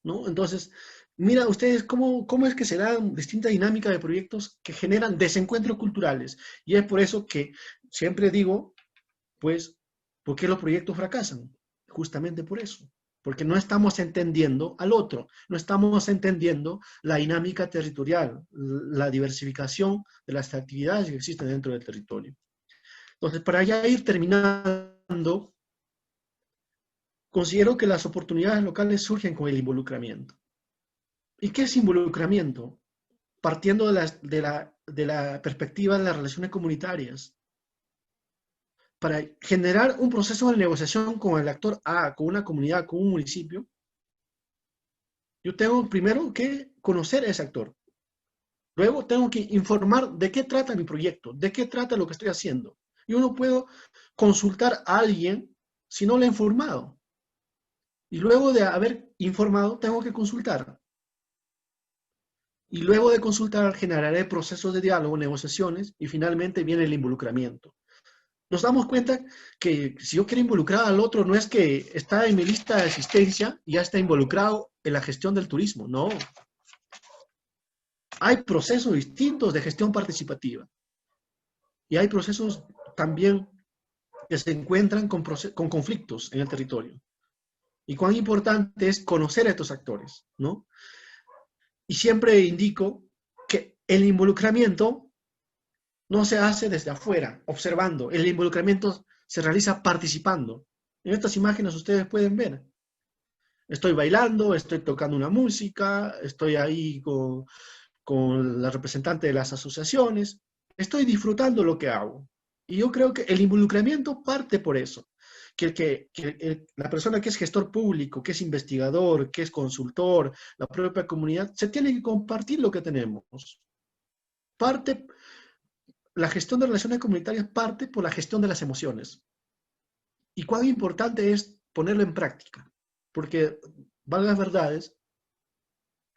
¿no? Entonces, mira ustedes cómo es que se dan distintas dinámicas de proyectos que generan desencuentros culturales, y es por eso que siempre digo, pues, ¿por qué los proyectos fracasan? Justamente por eso. Porque no estamos entendiendo al otro, no estamos entendiendo la dinámica territorial, la diversificación de las actividades que existen dentro del territorio. Entonces, para ya ir terminando, considero que las oportunidades locales surgen con el involucramiento. ¿Y qué es involucramiento? Partiendo de la perspectiva de las relaciones comunitarias, para generar un proceso de negociación con el actor A, con una comunidad, con un municipio, yo tengo primero que conocer a ese actor. Luego tengo que informar de qué trata mi proyecto, de qué trata lo que estoy haciendo. Yo no puedo consultar a alguien si no le he informado. Y luego de haber informado, tengo que consultar. Y luego de consultar, generaré procesos de diálogo, negociaciones, y finalmente viene el involucramiento. Nos damos cuenta que si yo quiero involucrar al otro, no es que está en mi lista de asistencia y ya está involucrado en la gestión del turismo, no. Hay procesos distintos de gestión participativa. Y hay procesos también que se encuentran con conflictos en el territorio. Y cuán importante es conocer a estos actores, ¿no? Y siempre indico que el involucramiento no se hace desde afuera, observando. El involucramiento se realiza participando. En estas imágenes ustedes pueden ver. Estoy bailando, estoy tocando una música, estoy ahí con la representante de las asociaciones, estoy disfrutando lo que hago. Y yo creo que el involucramiento parte por eso. La persona que es gestor público, que es investigador, que es consultor, la propia comunidad, se tiene que compartir lo que tenemos. La gestión de relaciones comunitarias parte por la gestión de las emociones. Y cuán importante es ponerlo en práctica, porque, valga las verdades,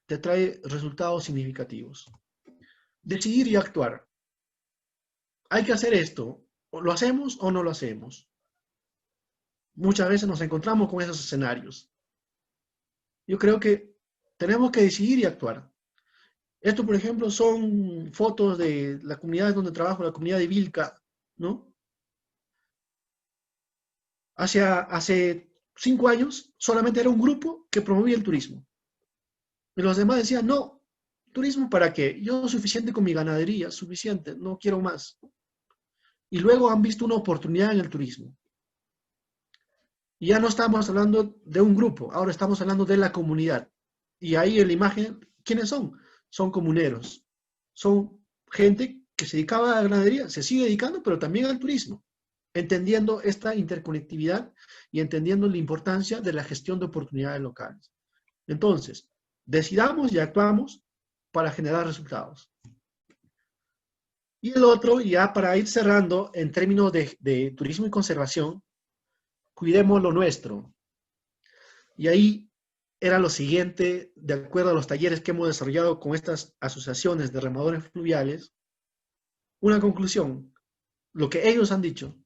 te trae resultados significativos. Decidir y actuar. Hay que hacer esto. ¿Lo hacemos o no lo hacemos? Muchas veces nos encontramos con esos escenarios. Yo creo que tenemos que decidir y actuar. Esto, por ejemplo, son fotos de la comunidad donde trabajo, la comunidad de Vilca, ¿no? Hace 5 años solamente era un grupo que promovía el turismo. Y los demás decían, no, ¿turismo para qué? Yo suficiente con mi ganadería, suficiente, no quiero más. Y luego han visto una oportunidad en el turismo. Y ya no estamos hablando de un grupo, ahora estamos hablando de la comunidad. Y ahí en la imagen, ¿quiénes son? Son comuneros. Son gente que se dedicaba a la ganadería, se sigue dedicando, pero también al turismo, entendiendo esta interconectividad y entendiendo la importancia de la gestión de oportunidades locales. Entonces, decidamos y actuamos para generar resultados. Y el otro, ya para ir cerrando, en términos de turismo y conservación, cuidemos lo nuestro. Y ahí era lo siguiente, de acuerdo a los talleres que hemos desarrollado con estas asociaciones de remadores fluviales, una conclusión, lo que ellos han dicho.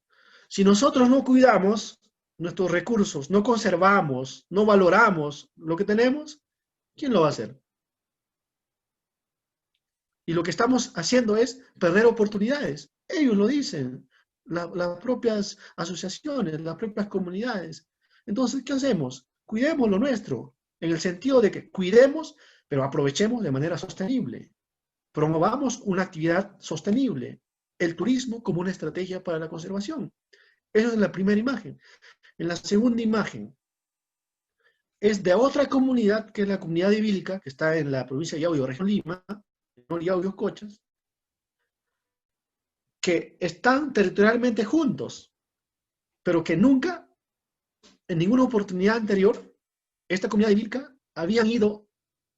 Si nosotros no cuidamos nuestros recursos, no conservamos, no valoramos lo que tenemos, ¿quién lo va a hacer? Y lo que estamos haciendo es perder oportunidades. Ellos lo dicen, las propias asociaciones, las propias comunidades. Entonces, ¿qué hacemos? Cuidemos lo nuestro, en el sentido de que cuidemos, pero aprovechemos de manera sostenible. Promovamos una actividad sostenible, el turismo como una estrategia para la conservación. Esa es la primera imagen. En la segunda imagen, es de otra comunidad, que es la comunidad de Vilca, que está en la provincia de Yauyos, región Lima, Yauyos, Cochas, que están territorialmente juntos, pero que nunca, en ninguna oportunidad anterior, esta comunidad de Vilca habían ido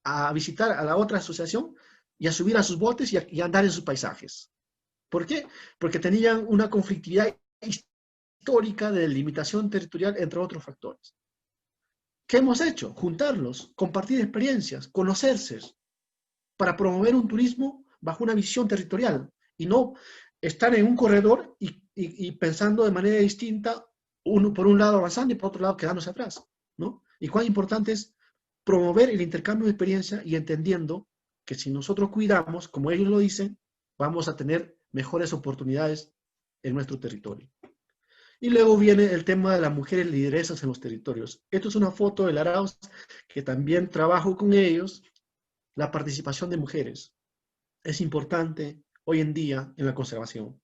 a visitar a la otra asociación y a subir a sus botes y a andar en sus paisajes. ¿Por qué? Porque tenían una conflictividad histórica de delimitación territorial, entre otros factores. ¿Qué hemos hecho? Juntarlos, compartir experiencias, conocerse, para promover un turismo bajo una visión territorial y no estar en un corredor y pensando de manera distinta, uno por un lado avanzando y por otro lado quedándose atrás, ¿no? Y cuán importante es promover el intercambio de experiencia y entendiendo que si nosotros cuidamos, como ellos lo dicen, vamos a tener mejores oportunidades en nuestro territorio. Y luego viene el tema de las mujeres lideresas en los territorios. Esto es una foto del Arauz, que también trabajo con ellos. La participación de mujeres es importante hoy en día en la conservación.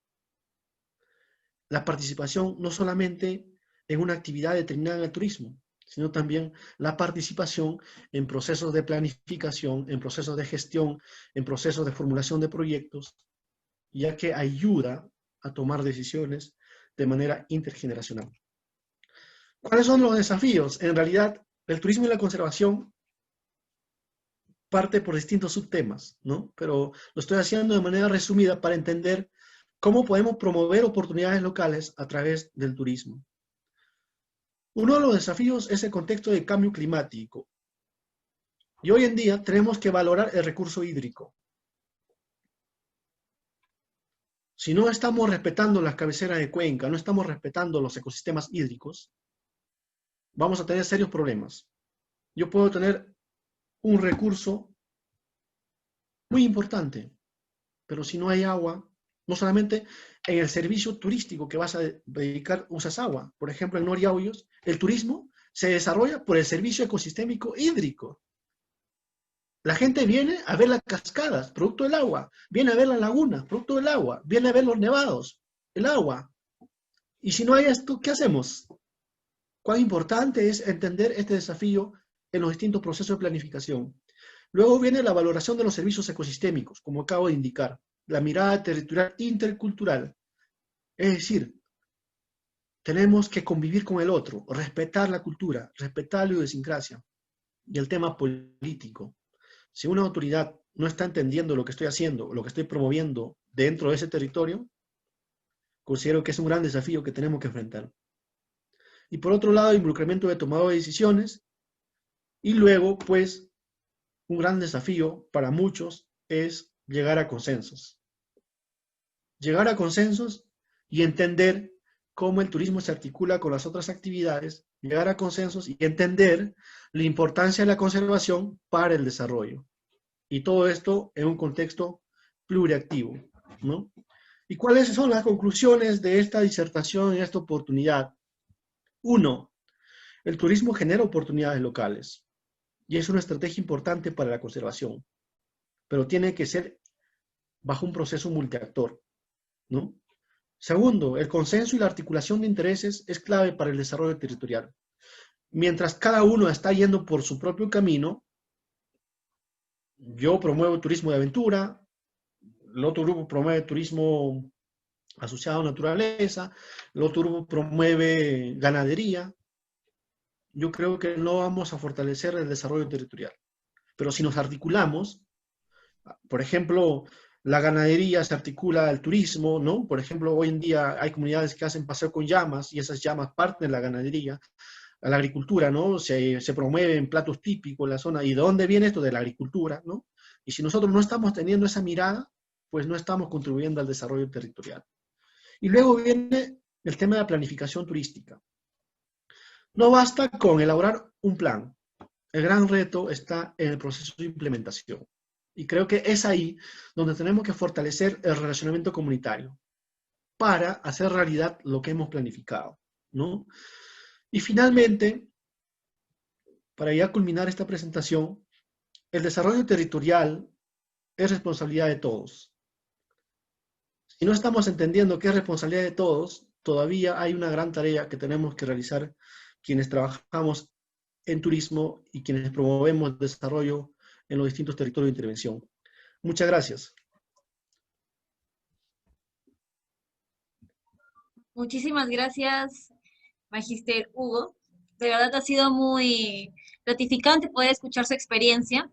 La participación no solamente en una actividad determinada en el turismo, sino también la participación en procesos de planificación, en procesos de gestión, en procesos de formulación de proyectos, ya que ayuda a tomar decisiones de manera intergeneracional. ¿Cuáles son los desafíos? En realidad, el turismo y la conservación parte por distintos subtemas, ¿no? Pero lo estoy haciendo de manera resumida para entender ¿Cómo podemos promover oportunidades locales a través del turismo? Uno de los desafíos es el contexto de cambio climático. Y hoy en día tenemos que valorar el recurso hídrico. Si no estamos respetando las cabeceras de cuenca, no estamos respetando los ecosistemas hídricos, vamos a tener serios problemas. Yo puedo tener un recurso muy importante, pero si no hay agua, no solamente en el servicio turístico que vas a dedicar usas agua. Por ejemplo, en Noriauyos, el turismo se desarrolla por el servicio ecosistémico hídrico. La gente viene a ver las cascadas, producto del agua, viene a ver las lagunas, producto del agua, viene a ver los nevados, el agua. Y si no hay esto, ¿qué hacemos? Cuán importante es entender este desafío en los distintos procesos de planificación. Luego viene la valoración de los servicios ecosistémicos, como acabo de indicar, la mirada territorial intercultural. Es decir, tenemos que convivir con el otro, respetar la cultura, respetar la idiosincrasia. Y el tema político. Si una autoridad no está entendiendo lo que estoy haciendo, lo que estoy promoviendo dentro de ese territorio, considero que es un gran desafío que tenemos que enfrentar. Y por otro lado, involucramiento de tomado de decisiones. Y luego, pues, un gran desafío para muchos es llegar a consensos. Llegar a consensos y entender cómo el turismo se articula con las otras actividades, llegar a consensos y entender la importancia de la conservación para el desarrollo. Y todo esto en un contexto pluriactivo, ¿no? ¿Y cuáles son las conclusiones de esta disertación en esta oportunidad? Uno, el turismo genera oportunidades locales y es una estrategia importante para la conservación, pero tiene que ser bajo un proceso multiactor, ¿no? Segundo, el consenso y la articulación de intereses es clave para el desarrollo territorial. Mientras cada uno está yendo por su propio camino, yo promuevo turismo de aventura, el otro grupo promueve turismo asociado a naturaleza, el otro grupo promueve ganadería. Yo creo que no vamos a fortalecer el desarrollo territorial. Pero si nos articulamos, por ejemplo, la ganadería se articula al turismo, ¿no? Por ejemplo, hoy en día hay comunidades que hacen paseo con llamas y esas llamas parten de la ganadería, a la agricultura, ¿no? Se promueven platos típicos en la zona. ¿Y de dónde viene esto? De la agricultura, ¿no? Y si nosotros no estamos teniendo esa mirada, pues no estamos contribuyendo al desarrollo territorial. Y luego viene el tema de la planificación turística. No basta con elaborar un plan. El gran reto está en el proceso de implementación. Y creo que es ahí donde tenemos que fortalecer el relacionamiento comunitario para hacer realidad lo que hemos planificado, ¿no? Y finalmente, para ya culminar esta presentación, el desarrollo territorial es responsabilidad de todos. Si no estamos entendiendo que es responsabilidad de todos, todavía hay una gran tarea que tenemos que realizar quienes trabajamos en turismo y quienes promovemos el desarrollo en los distintos territorios de intervención. Muchas gracias. Muchísimas gracias, Magíster Hugo. De verdad ha sido muy gratificante poder escuchar su experiencia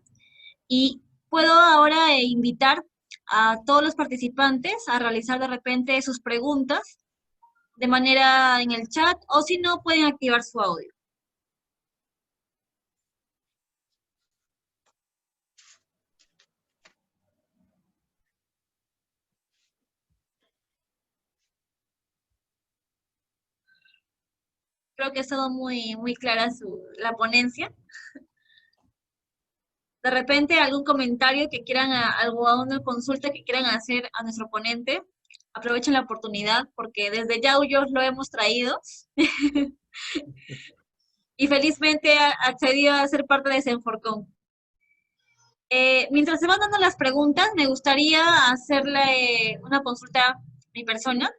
y puedo ahora invitar a todos los participantes a realizar de repente sus preguntas de manera en el chat o si no pueden activar su audio. Creo que ha estado muy clara la ponencia. De repente, algún comentario que quieran, alguna consulta que quieran hacer a nuestro ponente, aprovechen la oportunidad porque desde Yauyos lo hemos traído y felizmente ha accedido a ser parte de Senforcon. Mientras se van dando las preguntas, me gustaría hacerle una consulta a mi persona.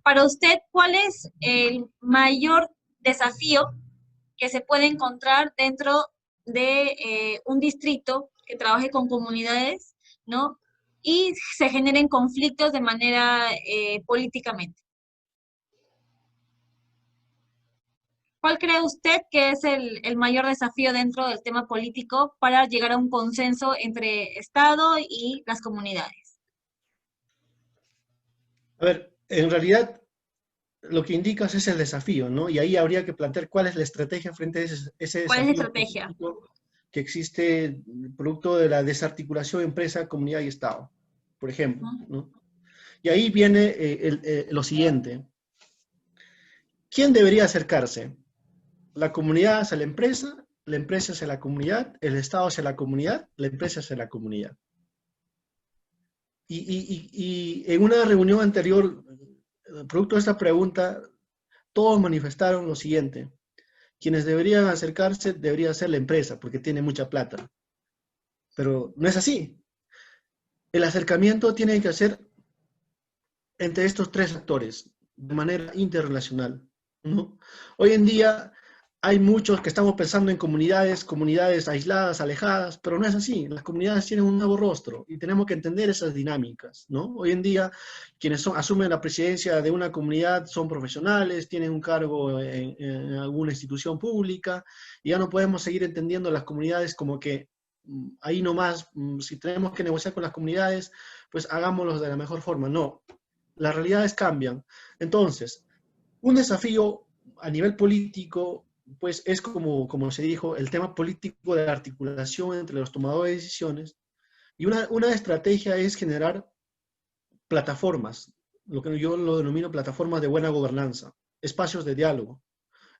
Para usted, ¿cuál es el mayor desafío que se puede encontrar dentro de un distrito que trabaje con comunidades, ¿no? Y se generen conflictos de manera políticamente? ¿Cuál cree usted que es el mayor desafío dentro del tema político para llegar a un consenso entre Estado y las comunidades? A ver, en realidad lo que indicas es el desafío, ¿no? Y ahí habría que plantear cuál es la estrategia frente a ese ¿Cuál es la desafío estrategia? político que existe producto de la desarticulación empresa, comunidad y Estado, por ejemplo, Ujú. ¿no? Y ahí viene lo siguiente. ¿Quién debería acercarse? ¿La comunidad hacia la empresa hacia la comunidad, el Estado hacia la comunidad, la empresa hacia la comunidad? Y en una reunión anterior, producto de esta pregunta, todos manifestaron lo siguiente. Quienes deberían acercarse debería ser la empresa, porque tiene mucha plata. Pero no es así. El acercamiento tiene que ser entre estos tres actores, de manera interrelacional, ¿no? Hoy en día hay muchos que estamos pensando en comunidades aisladas, alejadas, pero no es así. Las comunidades tienen un nuevo rostro y tenemos que entender esas dinámicas, ¿no? Hoy en día quienes asumen la presidencia de una comunidad son profesionales, tienen un cargo en alguna institución pública y ya no podemos seguir entendiendo las comunidades como que ahí nomás, si tenemos que negociar con las comunidades, pues hagámoslo de la mejor forma. No, las realidades cambian. Entonces, un desafío a nivel político, pues es como se dijo, el tema político de la articulación entre los tomadores de decisiones. Y una estrategia es generar plataformas, lo que yo lo denomino plataformas de buena gobernanza, espacios de diálogo.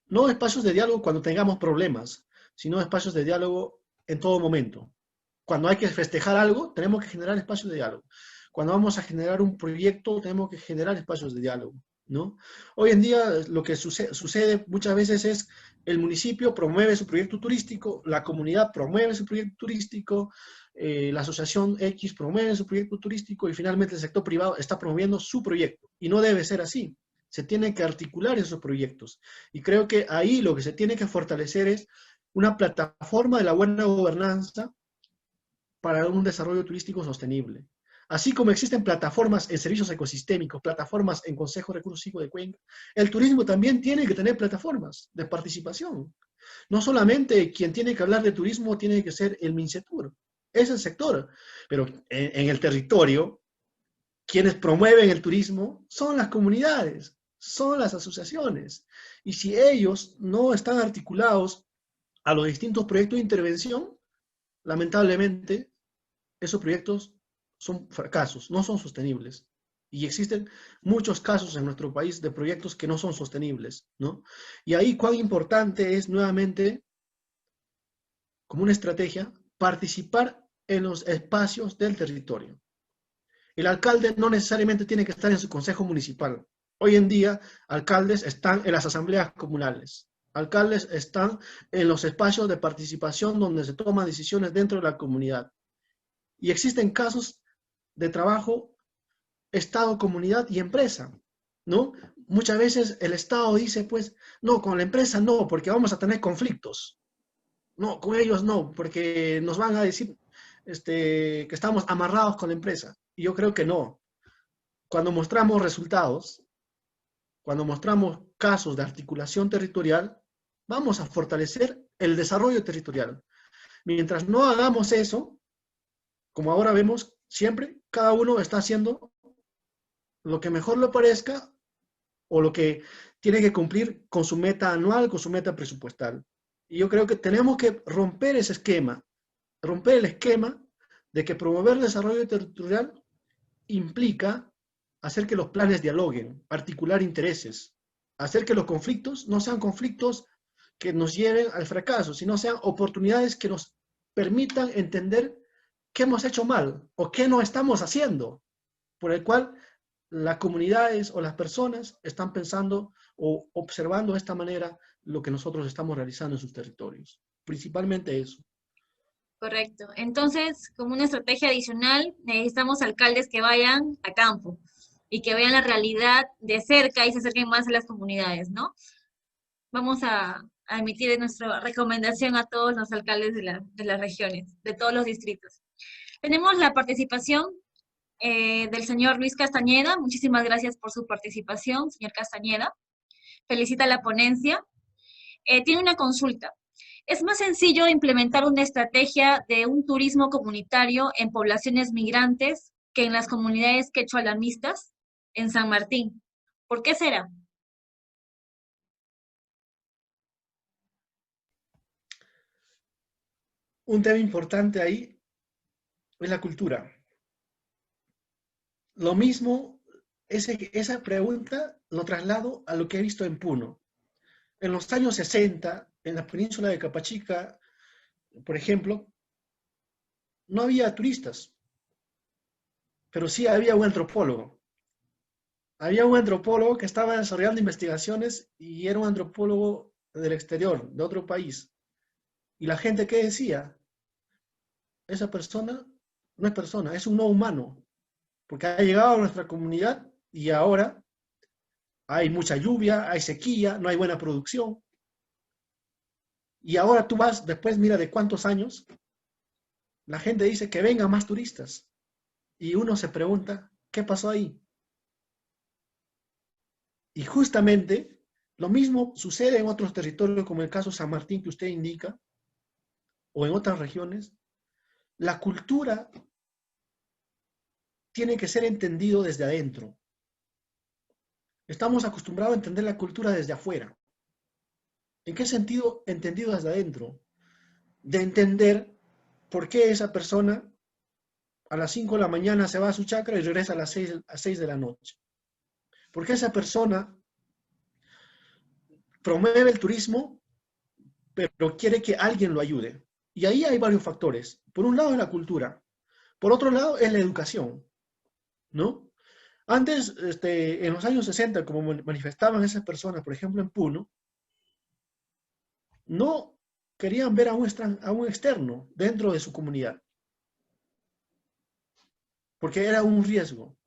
No espacios de diálogo cuando tengamos problemas, sino espacios de diálogo en todo momento. Cuando hay que festejar algo, tenemos que generar espacios de diálogo. Cuando vamos a generar un proyecto, tenemos que generar espacios de diálogo, ¿no? Hoy en día lo que sucede muchas veces es el municipio promueve su proyecto turístico, la comunidad promueve su proyecto turístico, la asociación X promueve su proyecto turístico y finalmente el sector privado está promoviendo su proyecto. Y no debe ser así. Se tienen que articular esos proyectos. Y creo que ahí lo que se tiene que fortalecer es una plataforma de la buena gobernanza para un desarrollo turístico sostenible. Así como existen plataformas en servicios ecosistémicos, plataformas en Consejo Recursivo de Cuenca, el turismo también tiene que tener plataformas de participación. No solamente quien tiene que hablar de turismo tiene que ser el MINCETUR, es el sector, pero en el territorio, quienes promueven el turismo son las comunidades, son las asociaciones. Y si ellos no están articulados a los distintos proyectos de intervención, lamentablemente esos proyectos son fracasos, no son sostenibles. Y existen muchos casos en nuestro país de proyectos que no son sostenibles, ¿no? Y ahí cuán importante es nuevamente, como una estrategia, participar en los espacios del territorio. El alcalde no necesariamente tiene que estar en su consejo municipal. Hoy en día, alcaldes están en las asambleas comunales. Alcaldes están en los espacios de participación donde se toman decisiones dentro de la comunidad. Y existen casos de trabajo Estado, comunidad y empresa, ¿no? Muchas veces el Estado dice, pues, no, con la empresa no, porque vamos a tener conflictos. No, con ellos no, porque nos van a decir que estamos amarrados con la empresa. Y yo creo que no. Cuando mostramos resultados, cuando mostramos casos de articulación territorial, vamos a fortalecer el desarrollo territorial. Mientras no hagamos eso, como ahora vemos, siempre cada uno está haciendo lo que mejor le parezca o lo que tiene que cumplir con su meta anual, con su meta presupuestal. Y yo creo que tenemos que romper ese esquema, romper el esquema de que promover el desarrollo territorial implica hacer que los planes dialoguen, articular intereses, hacer que los conflictos no sean conflictos que nos lleven al fracaso, sino sean oportunidades que nos permitan entender qué hemos hecho mal o qué no estamos haciendo, por el cual las comunidades o las personas están pensando o observando de esta manera lo que nosotros estamos realizando en sus territorios. Principalmente eso. Correcto. Entonces, como una estrategia adicional, necesitamos alcaldes que vayan a campo y que vean la realidad de cerca y se acerquen más a las comunidades, ¿no? Vamos a emitir nuestra recomendación a todos los alcaldes de las regiones, de todos los distritos. Tenemos la participación del señor Luis Castañeda. Muchísimas gracias por su participación, señor Castañeda. Felicita la ponencia. Tiene una consulta. ¿Es más sencillo implementar una estrategia de un turismo comunitario en poblaciones migrantes que en las comunidades quechua-lamistas? en San Martín. ¿Por qué será? Un tema importante ahí es la cultura. Lo mismo, esa pregunta lo traslado a lo que he visto en Puno. En los años 60, en la península de Capachica, por ejemplo, no había turistas, pero sí había un antropólogo. Había un antropólogo que estaba desarrollando investigaciones y era un antropólogo del exterior, de otro país. Y la gente, ¿qué decía? Esa persona no es persona, es un no humano, porque ha llegado a nuestra comunidad y ahora hay mucha lluvia, hay sequía, no hay buena producción. Y ahora tú vas, después mira de cuántos años, la gente dice que vengan más turistas. Y uno se pregunta, ¿qué pasó ahí? Y justamente lo mismo sucede en otros territorios, como el caso San Martín que usted indica, o en otras regiones. La cultura tiene que ser entendido desde adentro. Estamos acostumbrados a entender la cultura desde afuera. ¿En qué sentido entendido desde adentro? De entender por qué esa persona a las 5 de la mañana se va a su chacra y regresa a 6 de la noche. ¿Por qué esa persona promueve el turismo, pero quiere que alguien lo ayude? Y ahí hay varios factores. Por un lado es la cultura, por otro lado es la educación, ¿no? Antes, en los años 60, como manifestaban esas personas, por ejemplo en Puno, no querían ver a un externo dentro de su comunidad, porque era un riesgo.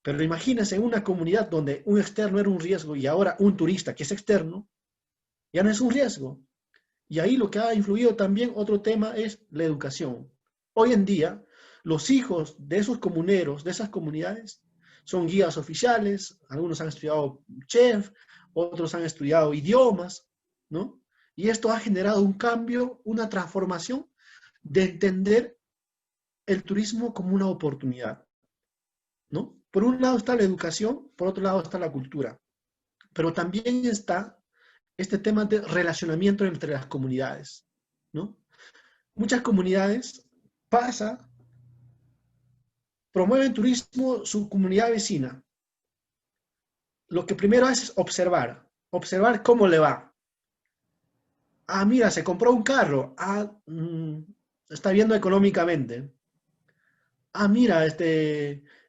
Pero imagínense en una comunidad donde un externo era un riesgo y ahora un turista que es externo, ya no es un riesgo. Y ahí lo que ha influido también, otro tema, es la educación. Hoy en día, los hijos de esos comuneros, de esas comunidades, son guías oficiales, algunos han estudiado chef, otros han estudiado idiomas, ¿no? Y esto ha generado un cambio, una transformación de entender el turismo como una oportunidad, ¿no? Por un lado está la educación, por otro lado está la cultura, pero también está este tema de relacionamiento entre las comunidades, ¿no? Muchas comunidades promueven turismo su comunidad vecina. Lo que primero hace es observar cómo le va. Ah, mira, se compró un carro. Ah, está viendo económicamente. Ah, mira,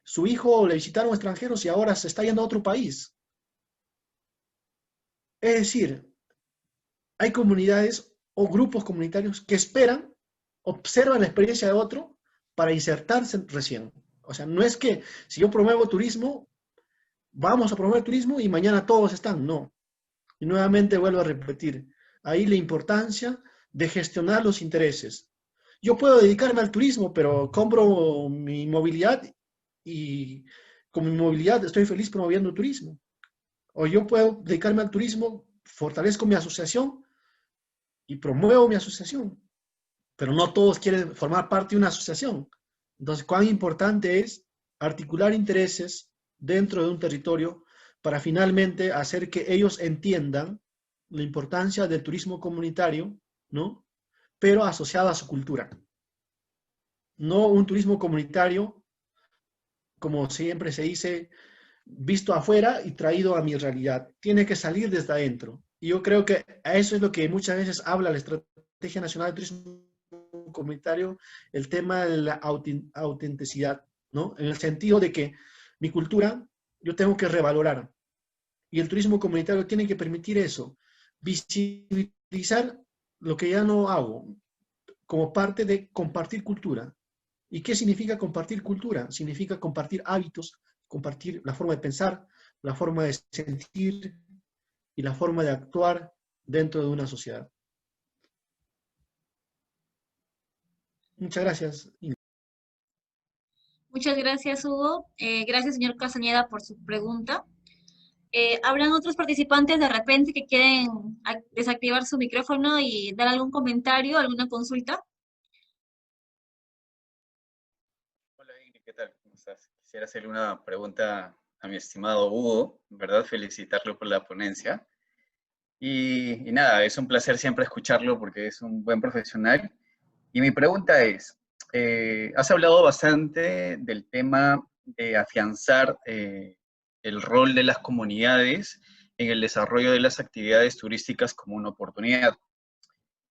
su hijo le visitaron extranjeros y ahora se está yendo a otro país. Es decir, hay comunidades o grupos comunitarios que esperan, observan la experiencia de otro para insertarse recién. O sea, no es que si yo promuevo turismo, vamos a promover turismo y mañana todos están, no. Y nuevamente vuelvo a repetir, ahí la importancia de gestionar los intereses. Yo puedo dedicarme al turismo, pero compro mi movilidad y con mi movilidad estoy feliz promoviendo turismo. O yo puedo dedicarme al turismo, fortalezco mi asociación y promuevo mi asociación, pero no todos quieren formar parte de una asociación. Entonces, cuán importante es articular intereses dentro de un territorio para finalmente hacer que ellos entiendan la importancia del turismo comunitario, ¿no? Pero asociado a su cultura. No un turismo comunitario, como siempre se dice, visto afuera y traído a mi realidad. Tiene que salir desde adentro. Y yo creo que a eso es lo que muchas veces habla la Estrategia Nacional de Turismo Comunitario, el tema de la autenticidad, ¿no? En el sentido de que mi cultura yo tengo que revalorar. Y el turismo comunitario tiene que permitir eso, visibilizar lo que ya no hago, como parte de compartir cultura. ¿Y qué significa compartir cultura? Significa compartir hábitos, compartir la forma de pensar, la forma de sentir y la forma de actuar dentro de una sociedad. Muchas gracias. Muchas gracias, Hugo. Gracias, señor Castañeda, por su pregunta. ¿Habrán otros participantes de repente que quieren desactivar su micrófono y dar algún comentario, alguna consulta? Hola Ingrid, ¿qué tal? ¿Cómo estás? quisiera hacerle una pregunta a mi estimado Hugo, en verdad felicitarlo por la ponencia. Y nada, es un placer siempre escucharlo porque es un buen profesional. Y mi pregunta es, has hablado bastante del tema de afianzar el rol de las comunidades en el desarrollo de las actividades turísticas como una oportunidad.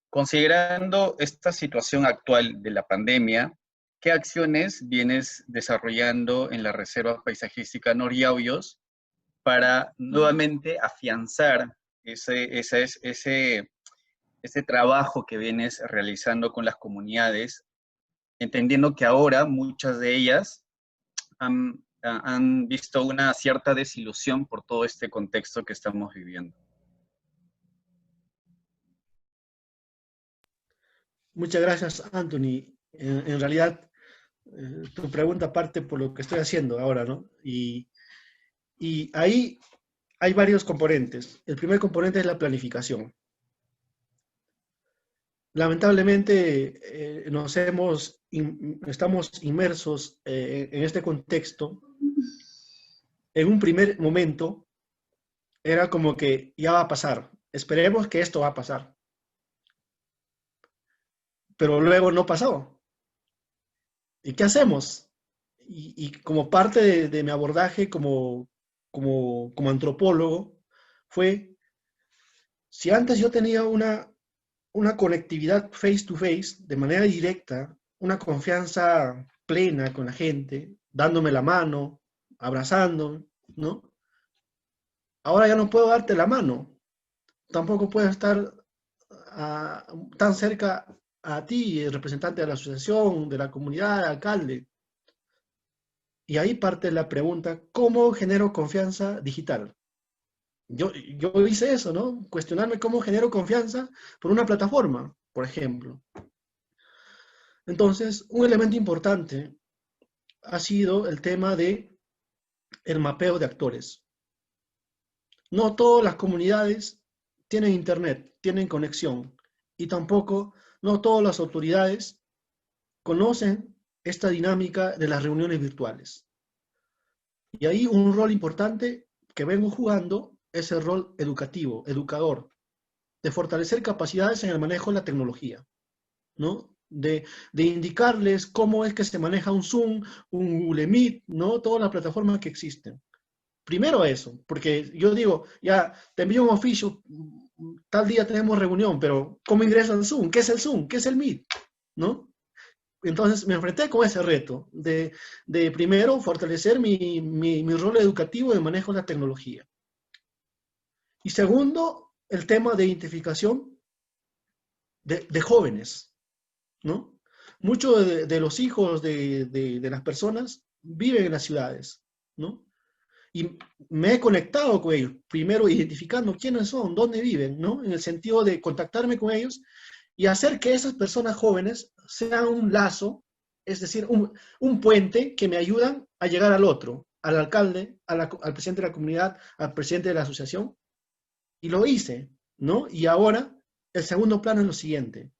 Considerando esta situación actual de la pandemia, ¿qué acciones vienes desarrollando en la Reserva Paisajística Noriauyos para nuevamente afianzar ese trabajo que vienes realizando con las comunidades, entendiendo que ahora muchas de ellas han visto una cierta desilusión por todo este contexto que estamos viviendo? Muchas gracias, Anthony. En realidad, tu pregunta parte por lo que estoy haciendo ahora, ¿no? Y ahí hay varios componentes. El primer componente es la planificación. Lamentablemente, estamos inmersos en este contexto. En un primer momento, era como que ya va a pasar. Esperemos que esto va a pasar. Pero luego no pasó. ¿Y qué hacemos? Y como parte de mi abordaje como antropólogo, fue, si antes yo tenía una conectividad face to face, de manera directa, una confianza plena con la gente, dándome la mano, abrazando, ¿no? Ahora ya no puedo darte la mano, tampoco puedo estar tan cerca a ti, el representante de la asociación, de la comunidad, alcalde. Y ahí parte la pregunta, ¿cómo genero confianza digital? Yo hice eso, ¿no? Cuestionarme cómo genero confianza por una plataforma, por ejemplo. Entonces, un elemento importante ha sido el tema de el mapeo de actores. No todas las comunidades tienen internet, tienen conexión, y tampoco no todas las autoridades conocen esta dinámica de las reuniones virtuales. Y ahí un rol importante que vengo jugando es el rol educativo, educador, de fortalecer capacidades en el manejo de la tecnología, ¿no? De indicarles cómo es que se maneja un Zoom, un Google Meet, ¿no? Todas las plataformas que existen. Primero eso, porque yo digo, ya, te envío un oficio, tal día tenemos reunión, pero ¿cómo ingreso al Zoom? ¿Qué es el Zoom? ¿Qué es el Meet? ¿No? Entonces me enfrenté con ese reto de primero fortalecer mi rol educativo de manejo de la tecnología. Y segundo, el tema de identificación de jóvenes, ¿no? Muchos de los hijos de las personas viven en las ciudades, ¿no? Y me he conectado con ellos, primero identificando quiénes son, dónde viven, ¿no? En el sentido de contactarme con ellos y hacer que esas personas jóvenes sean un lazo, es decir, un puente que me ayudan a llegar al otro, al alcalde, al presidente de la comunidad, al presidente de la asociación. Y lo hice, ¿no? Y ahora el segundo plano es lo siguiente.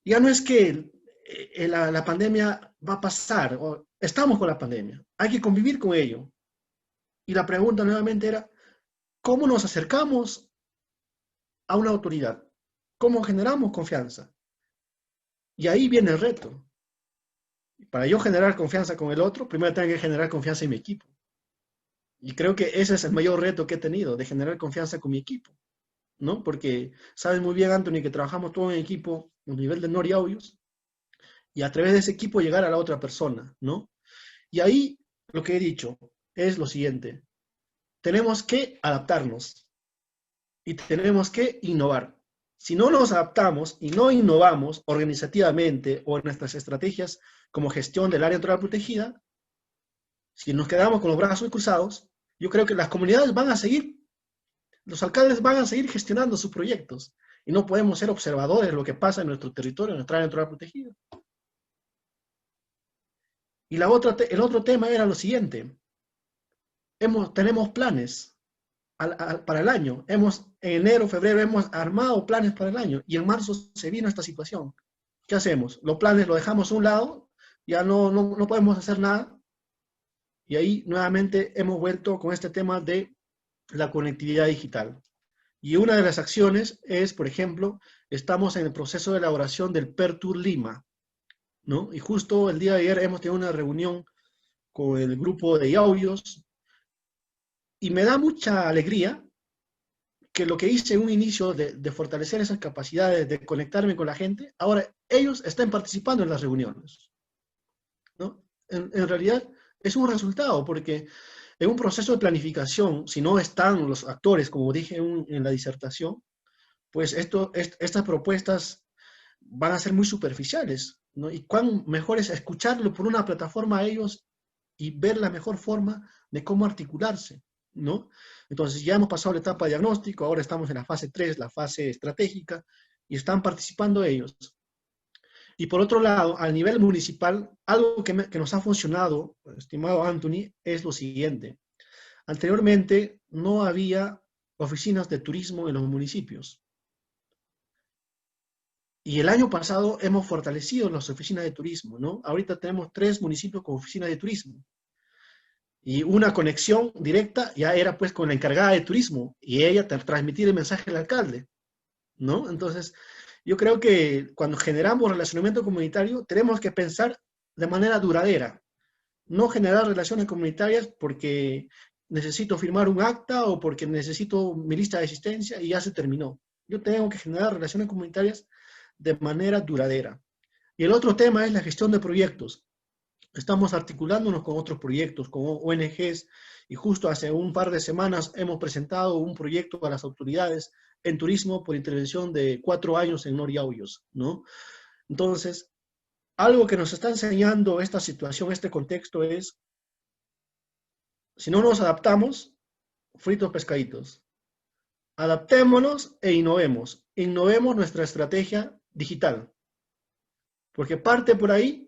Ya no es que la pandemia va a pasar, o estamos con la pandemia, hay que convivir con ello. Y la pregunta nuevamente era, ¿cómo nos acercamos a una autoridad? ¿Cómo generamos confianza? Y ahí viene el reto. Para yo generar confianza con el otro, primero tengo que generar confianza en mi equipo. Y creo que ese es el mayor reto que he tenido, de generar confianza con mi equipo, ¿no? Porque sabes muy bien, Anthony, que trabajamos todo en equipo a nivel de Noriauyos, y a través de ese equipo llegar a la otra persona, ¿no? Y ahí lo que he dicho es lo siguiente, tenemos que adaptarnos y tenemos que innovar. Si no nos adaptamos y no innovamos organizativamente o en nuestras estrategias como gestión del área natural protegida, si nos quedamos con los brazos cruzados, yo creo que las comunidades van a seguir, los alcaldes van a seguir gestionando sus proyectos y no podemos ser observadores de lo que pasa en nuestro territorio, en nuestra área natural protegida. Y el otro tema era lo siguiente, tenemos planes para el año, en enero, febrero hemos armado planes para el año y en marzo se vino esta situación. ¿Qué hacemos? Los planes los dejamos a un lado, ya no podemos hacer nada. Y ahí nuevamente hemos vuelto con este tema de la conectividad digital. Y una de las acciones es, por ejemplo, estamos en el proceso de elaboración del PERTUR Lima, ¿no? Y justo el día de ayer hemos tenido una reunión con el grupo de Yauyos, y me da mucha alegría que lo que hice en un inicio de fortalecer esas capacidades, de conectarme con la gente, ahora ellos están participando en las reuniones, ¿no? En realidad es un resultado, porque en un proceso de planificación, si no están los actores, como dije en la disertación, pues estas propuestas van a ser muy superficiales, ¿no? Y cuán mejor es escucharlo por una plataforma a ellos y ver la mejor forma de cómo articularse, ¿no? Entonces ya hemos pasado la etapa de diagnóstico, ahora estamos en la fase 3, la fase estratégica, y están participando ellos. Y por otro lado, a nivel municipal, algo que nos ha funcionado, estimado Anthony, es lo siguiente. Anteriormente no había oficinas de turismo en los municipios. Y el año pasado hemos fortalecido las oficinas de turismo, ¿no? Ahorita tenemos 3 municipios con oficinas de turismo. Y una conexión directa ya era pues con la encargada de turismo y ella transmitir el mensaje al alcalde, ¿no? Entonces, yo creo que cuando generamos relacionamiento comunitario tenemos que pensar de manera duradera, no generar relaciones comunitarias porque necesito firmar un acta o porque necesito mi lista de asistencia y ya se terminó. Yo tengo que generar relaciones comunitarias de manera duradera. Y el otro tema es la gestión de proyectos. Estamos articulándonos con otros proyectos, con ONGs, y justo hace un par de semanas hemos presentado un proyecto a las autoridades en turismo por intervención de 4 años en Noriauyos, ¿no? Entonces, algo que nos está enseñando esta situación, este contexto es, si no nos adaptamos, fritos pescaditos. Adaptémonos e innovemos. Innovemos nuestra estrategia digital. Porque parte por ahí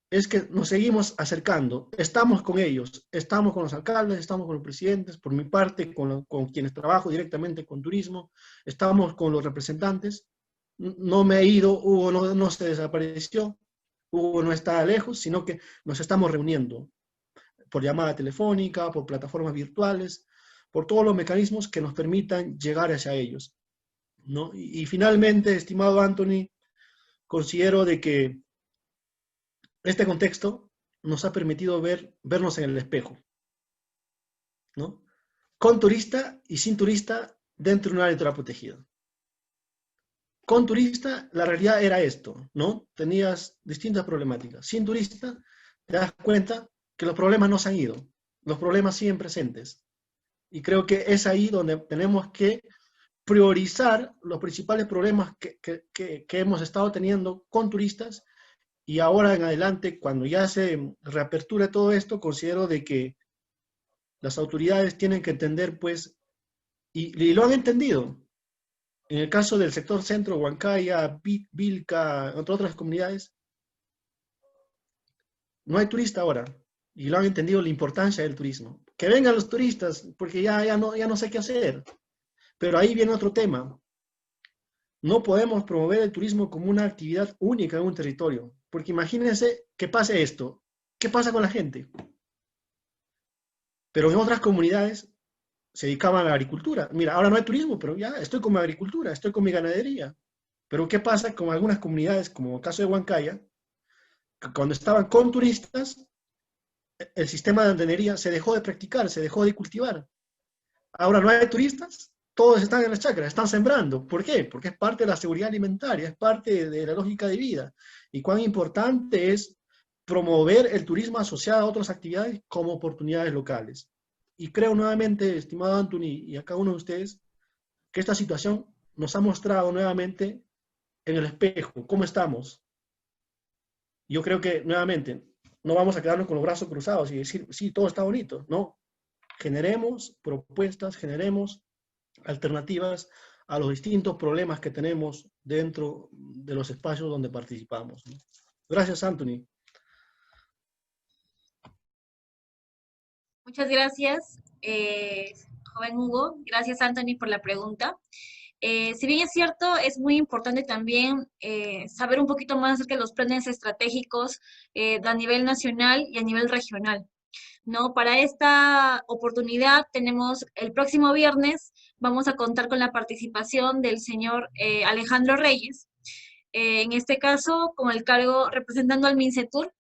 es que nos seguimos acercando, estamos con ellos, estamos con los alcaldes, estamos con los presidentes, por mi parte, con quienes trabajo directamente con turismo, estamos con los representantes, no me he ido, Hugo no se desapareció, Hugo no está lejos, sino que nos estamos reuniendo por llamada telefónica, por plataformas virtuales, por todos los mecanismos que nos permitan llegar hacia ellos, ¿no? Y finalmente, estimado Anthony, considero de que este contexto nos ha permitido vernos en el espejo, ¿no? Con turista y sin turista dentro de una área protegida. Con turista, la realidad era esto, ¿no? Tenías distintas problemáticas. Sin turista, te das cuenta que los problemas no se han ido, los problemas siguen presentes. Y creo que es ahí donde tenemos que priorizar los principales problemas que hemos estado teniendo con turistas. Y ahora en adelante, cuando ya se reaperture todo esto, considero de que las autoridades tienen que entender, pues, y lo han entendido. En el caso del sector centro, Huancaya, Vilca, entre otras comunidades, no hay turista ahora. Y lo han entendido la importancia del turismo. Que vengan los turistas, porque ya no sé qué hacer. Pero ahí viene otro tema. No podemos promover el turismo como una actividad única en un territorio. Porque imagínense que pase esto. ¿Qué pasa con la gente? Pero en otras comunidades se dedicaban a la agricultura. Mira, ahora no hay turismo, pero ya estoy con mi agricultura, estoy con mi ganadería. Pero ¿qué pasa con algunas comunidades, como el caso de Huancaya? Que cuando estaban con turistas, el sistema de andenería se dejó de practicar, se dejó de cultivar. Ahora no hay turistas, todos están en las chacras, están sembrando. ¿Por qué? Porque es parte de la seguridad alimentaria, es parte de la lógica de vida. Y cuán importante es promover el turismo asociado a otras actividades como oportunidades locales. Y creo nuevamente, estimado Anthony, y a cada uno de ustedes, que esta situación nos ha mostrado nuevamente en el espejo cómo estamos. Yo creo que, nuevamente, no vamos a quedarnos con los brazos cruzados y decir, sí, todo está bonito. No, generemos propuestas, generemos alternativas a los distintos problemas que tenemos dentro de los espacios donde participamos. Gracias, Anthony. Muchas gracias, joven Hugo. Gracias, Anthony, por la pregunta. Si bien es cierto, es muy importante también saber un poquito más acerca de los planes estratégicos a nivel nacional y a nivel regional, ¿no? Para esta oportunidad tenemos el próximo viernes, vamos a contar con la participación del señor Alejandro Reyes, en este caso con el cargo representando al MINCETUR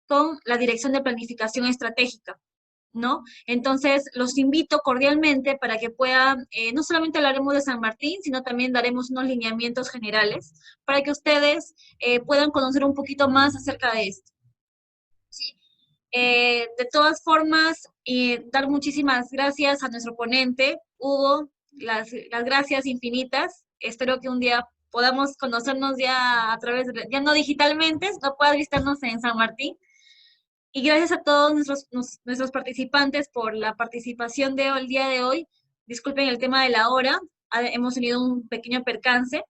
con la Dirección de Planificación Estratégica, ¿no? Entonces, los invito cordialmente para que puedan, no solamente hablaremos de San Martín, sino también daremos unos lineamientos generales para que ustedes puedan conocer un poquito más acerca de esto. ¿Sí? De todas formas, dar muchísimas gracias a nuestro ponente, Hugo, las gracias infinitas. Espero que un día podamos conocernos ya a través, ya no digitalmente, no puedas visitarnos en San Martín. Y gracias a todos nuestros participantes por la participación el día de hoy. Disculpen el tema de la hora, hemos tenido un pequeño percance.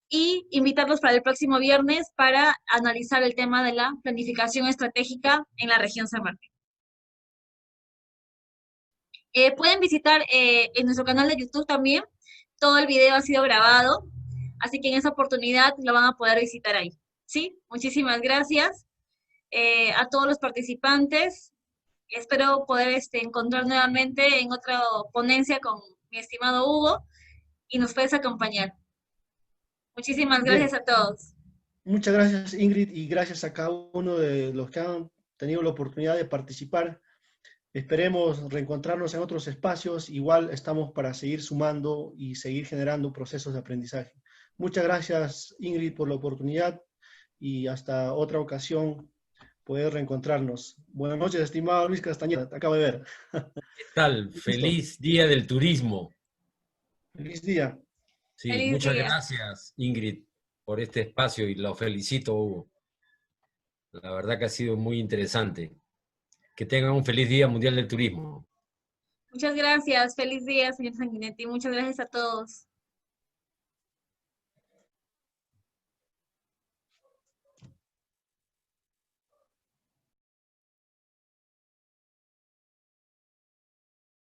Y invitarlos para el próximo viernes para analizar el tema de la planificación estratégica en la región San Martín. Pueden visitar en nuestro canal de YouTube también, todo el video ha sido grabado, así que en esa oportunidad lo van a poder visitar ahí. ¿Sí? Muchísimas gracias a todos los participantes. Espero poder encontrar nuevamente en otra ponencia con mi estimado Hugo y nos puedes acompañar. Muchísimas gracias a todos. Muchas gracias, Ingrid, y gracias a cada uno de los que han tenido la oportunidad de participar. Esperemos reencontrarnos en otros espacios. Igual estamos para seguir sumando y seguir generando procesos de aprendizaje. Muchas gracias, Ingrid, por la oportunidad y hasta otra ocasión poder reencontrarnos. Buenas noches, estimado Luis Castañeda, te acabo de ver. ¿Qué tal? Feliz Día del Turismo. Feliz día. Sí, Feliz muchas día. gracias, Ingrid, por este espacio y lo felicito, Hugo. La verdad que ha sido muy interesante. Que tengan un feliz Día Mundial del Turismo. Muchas gracias. Feliz día, señor Sanguinetti. Muchas gracias a todos.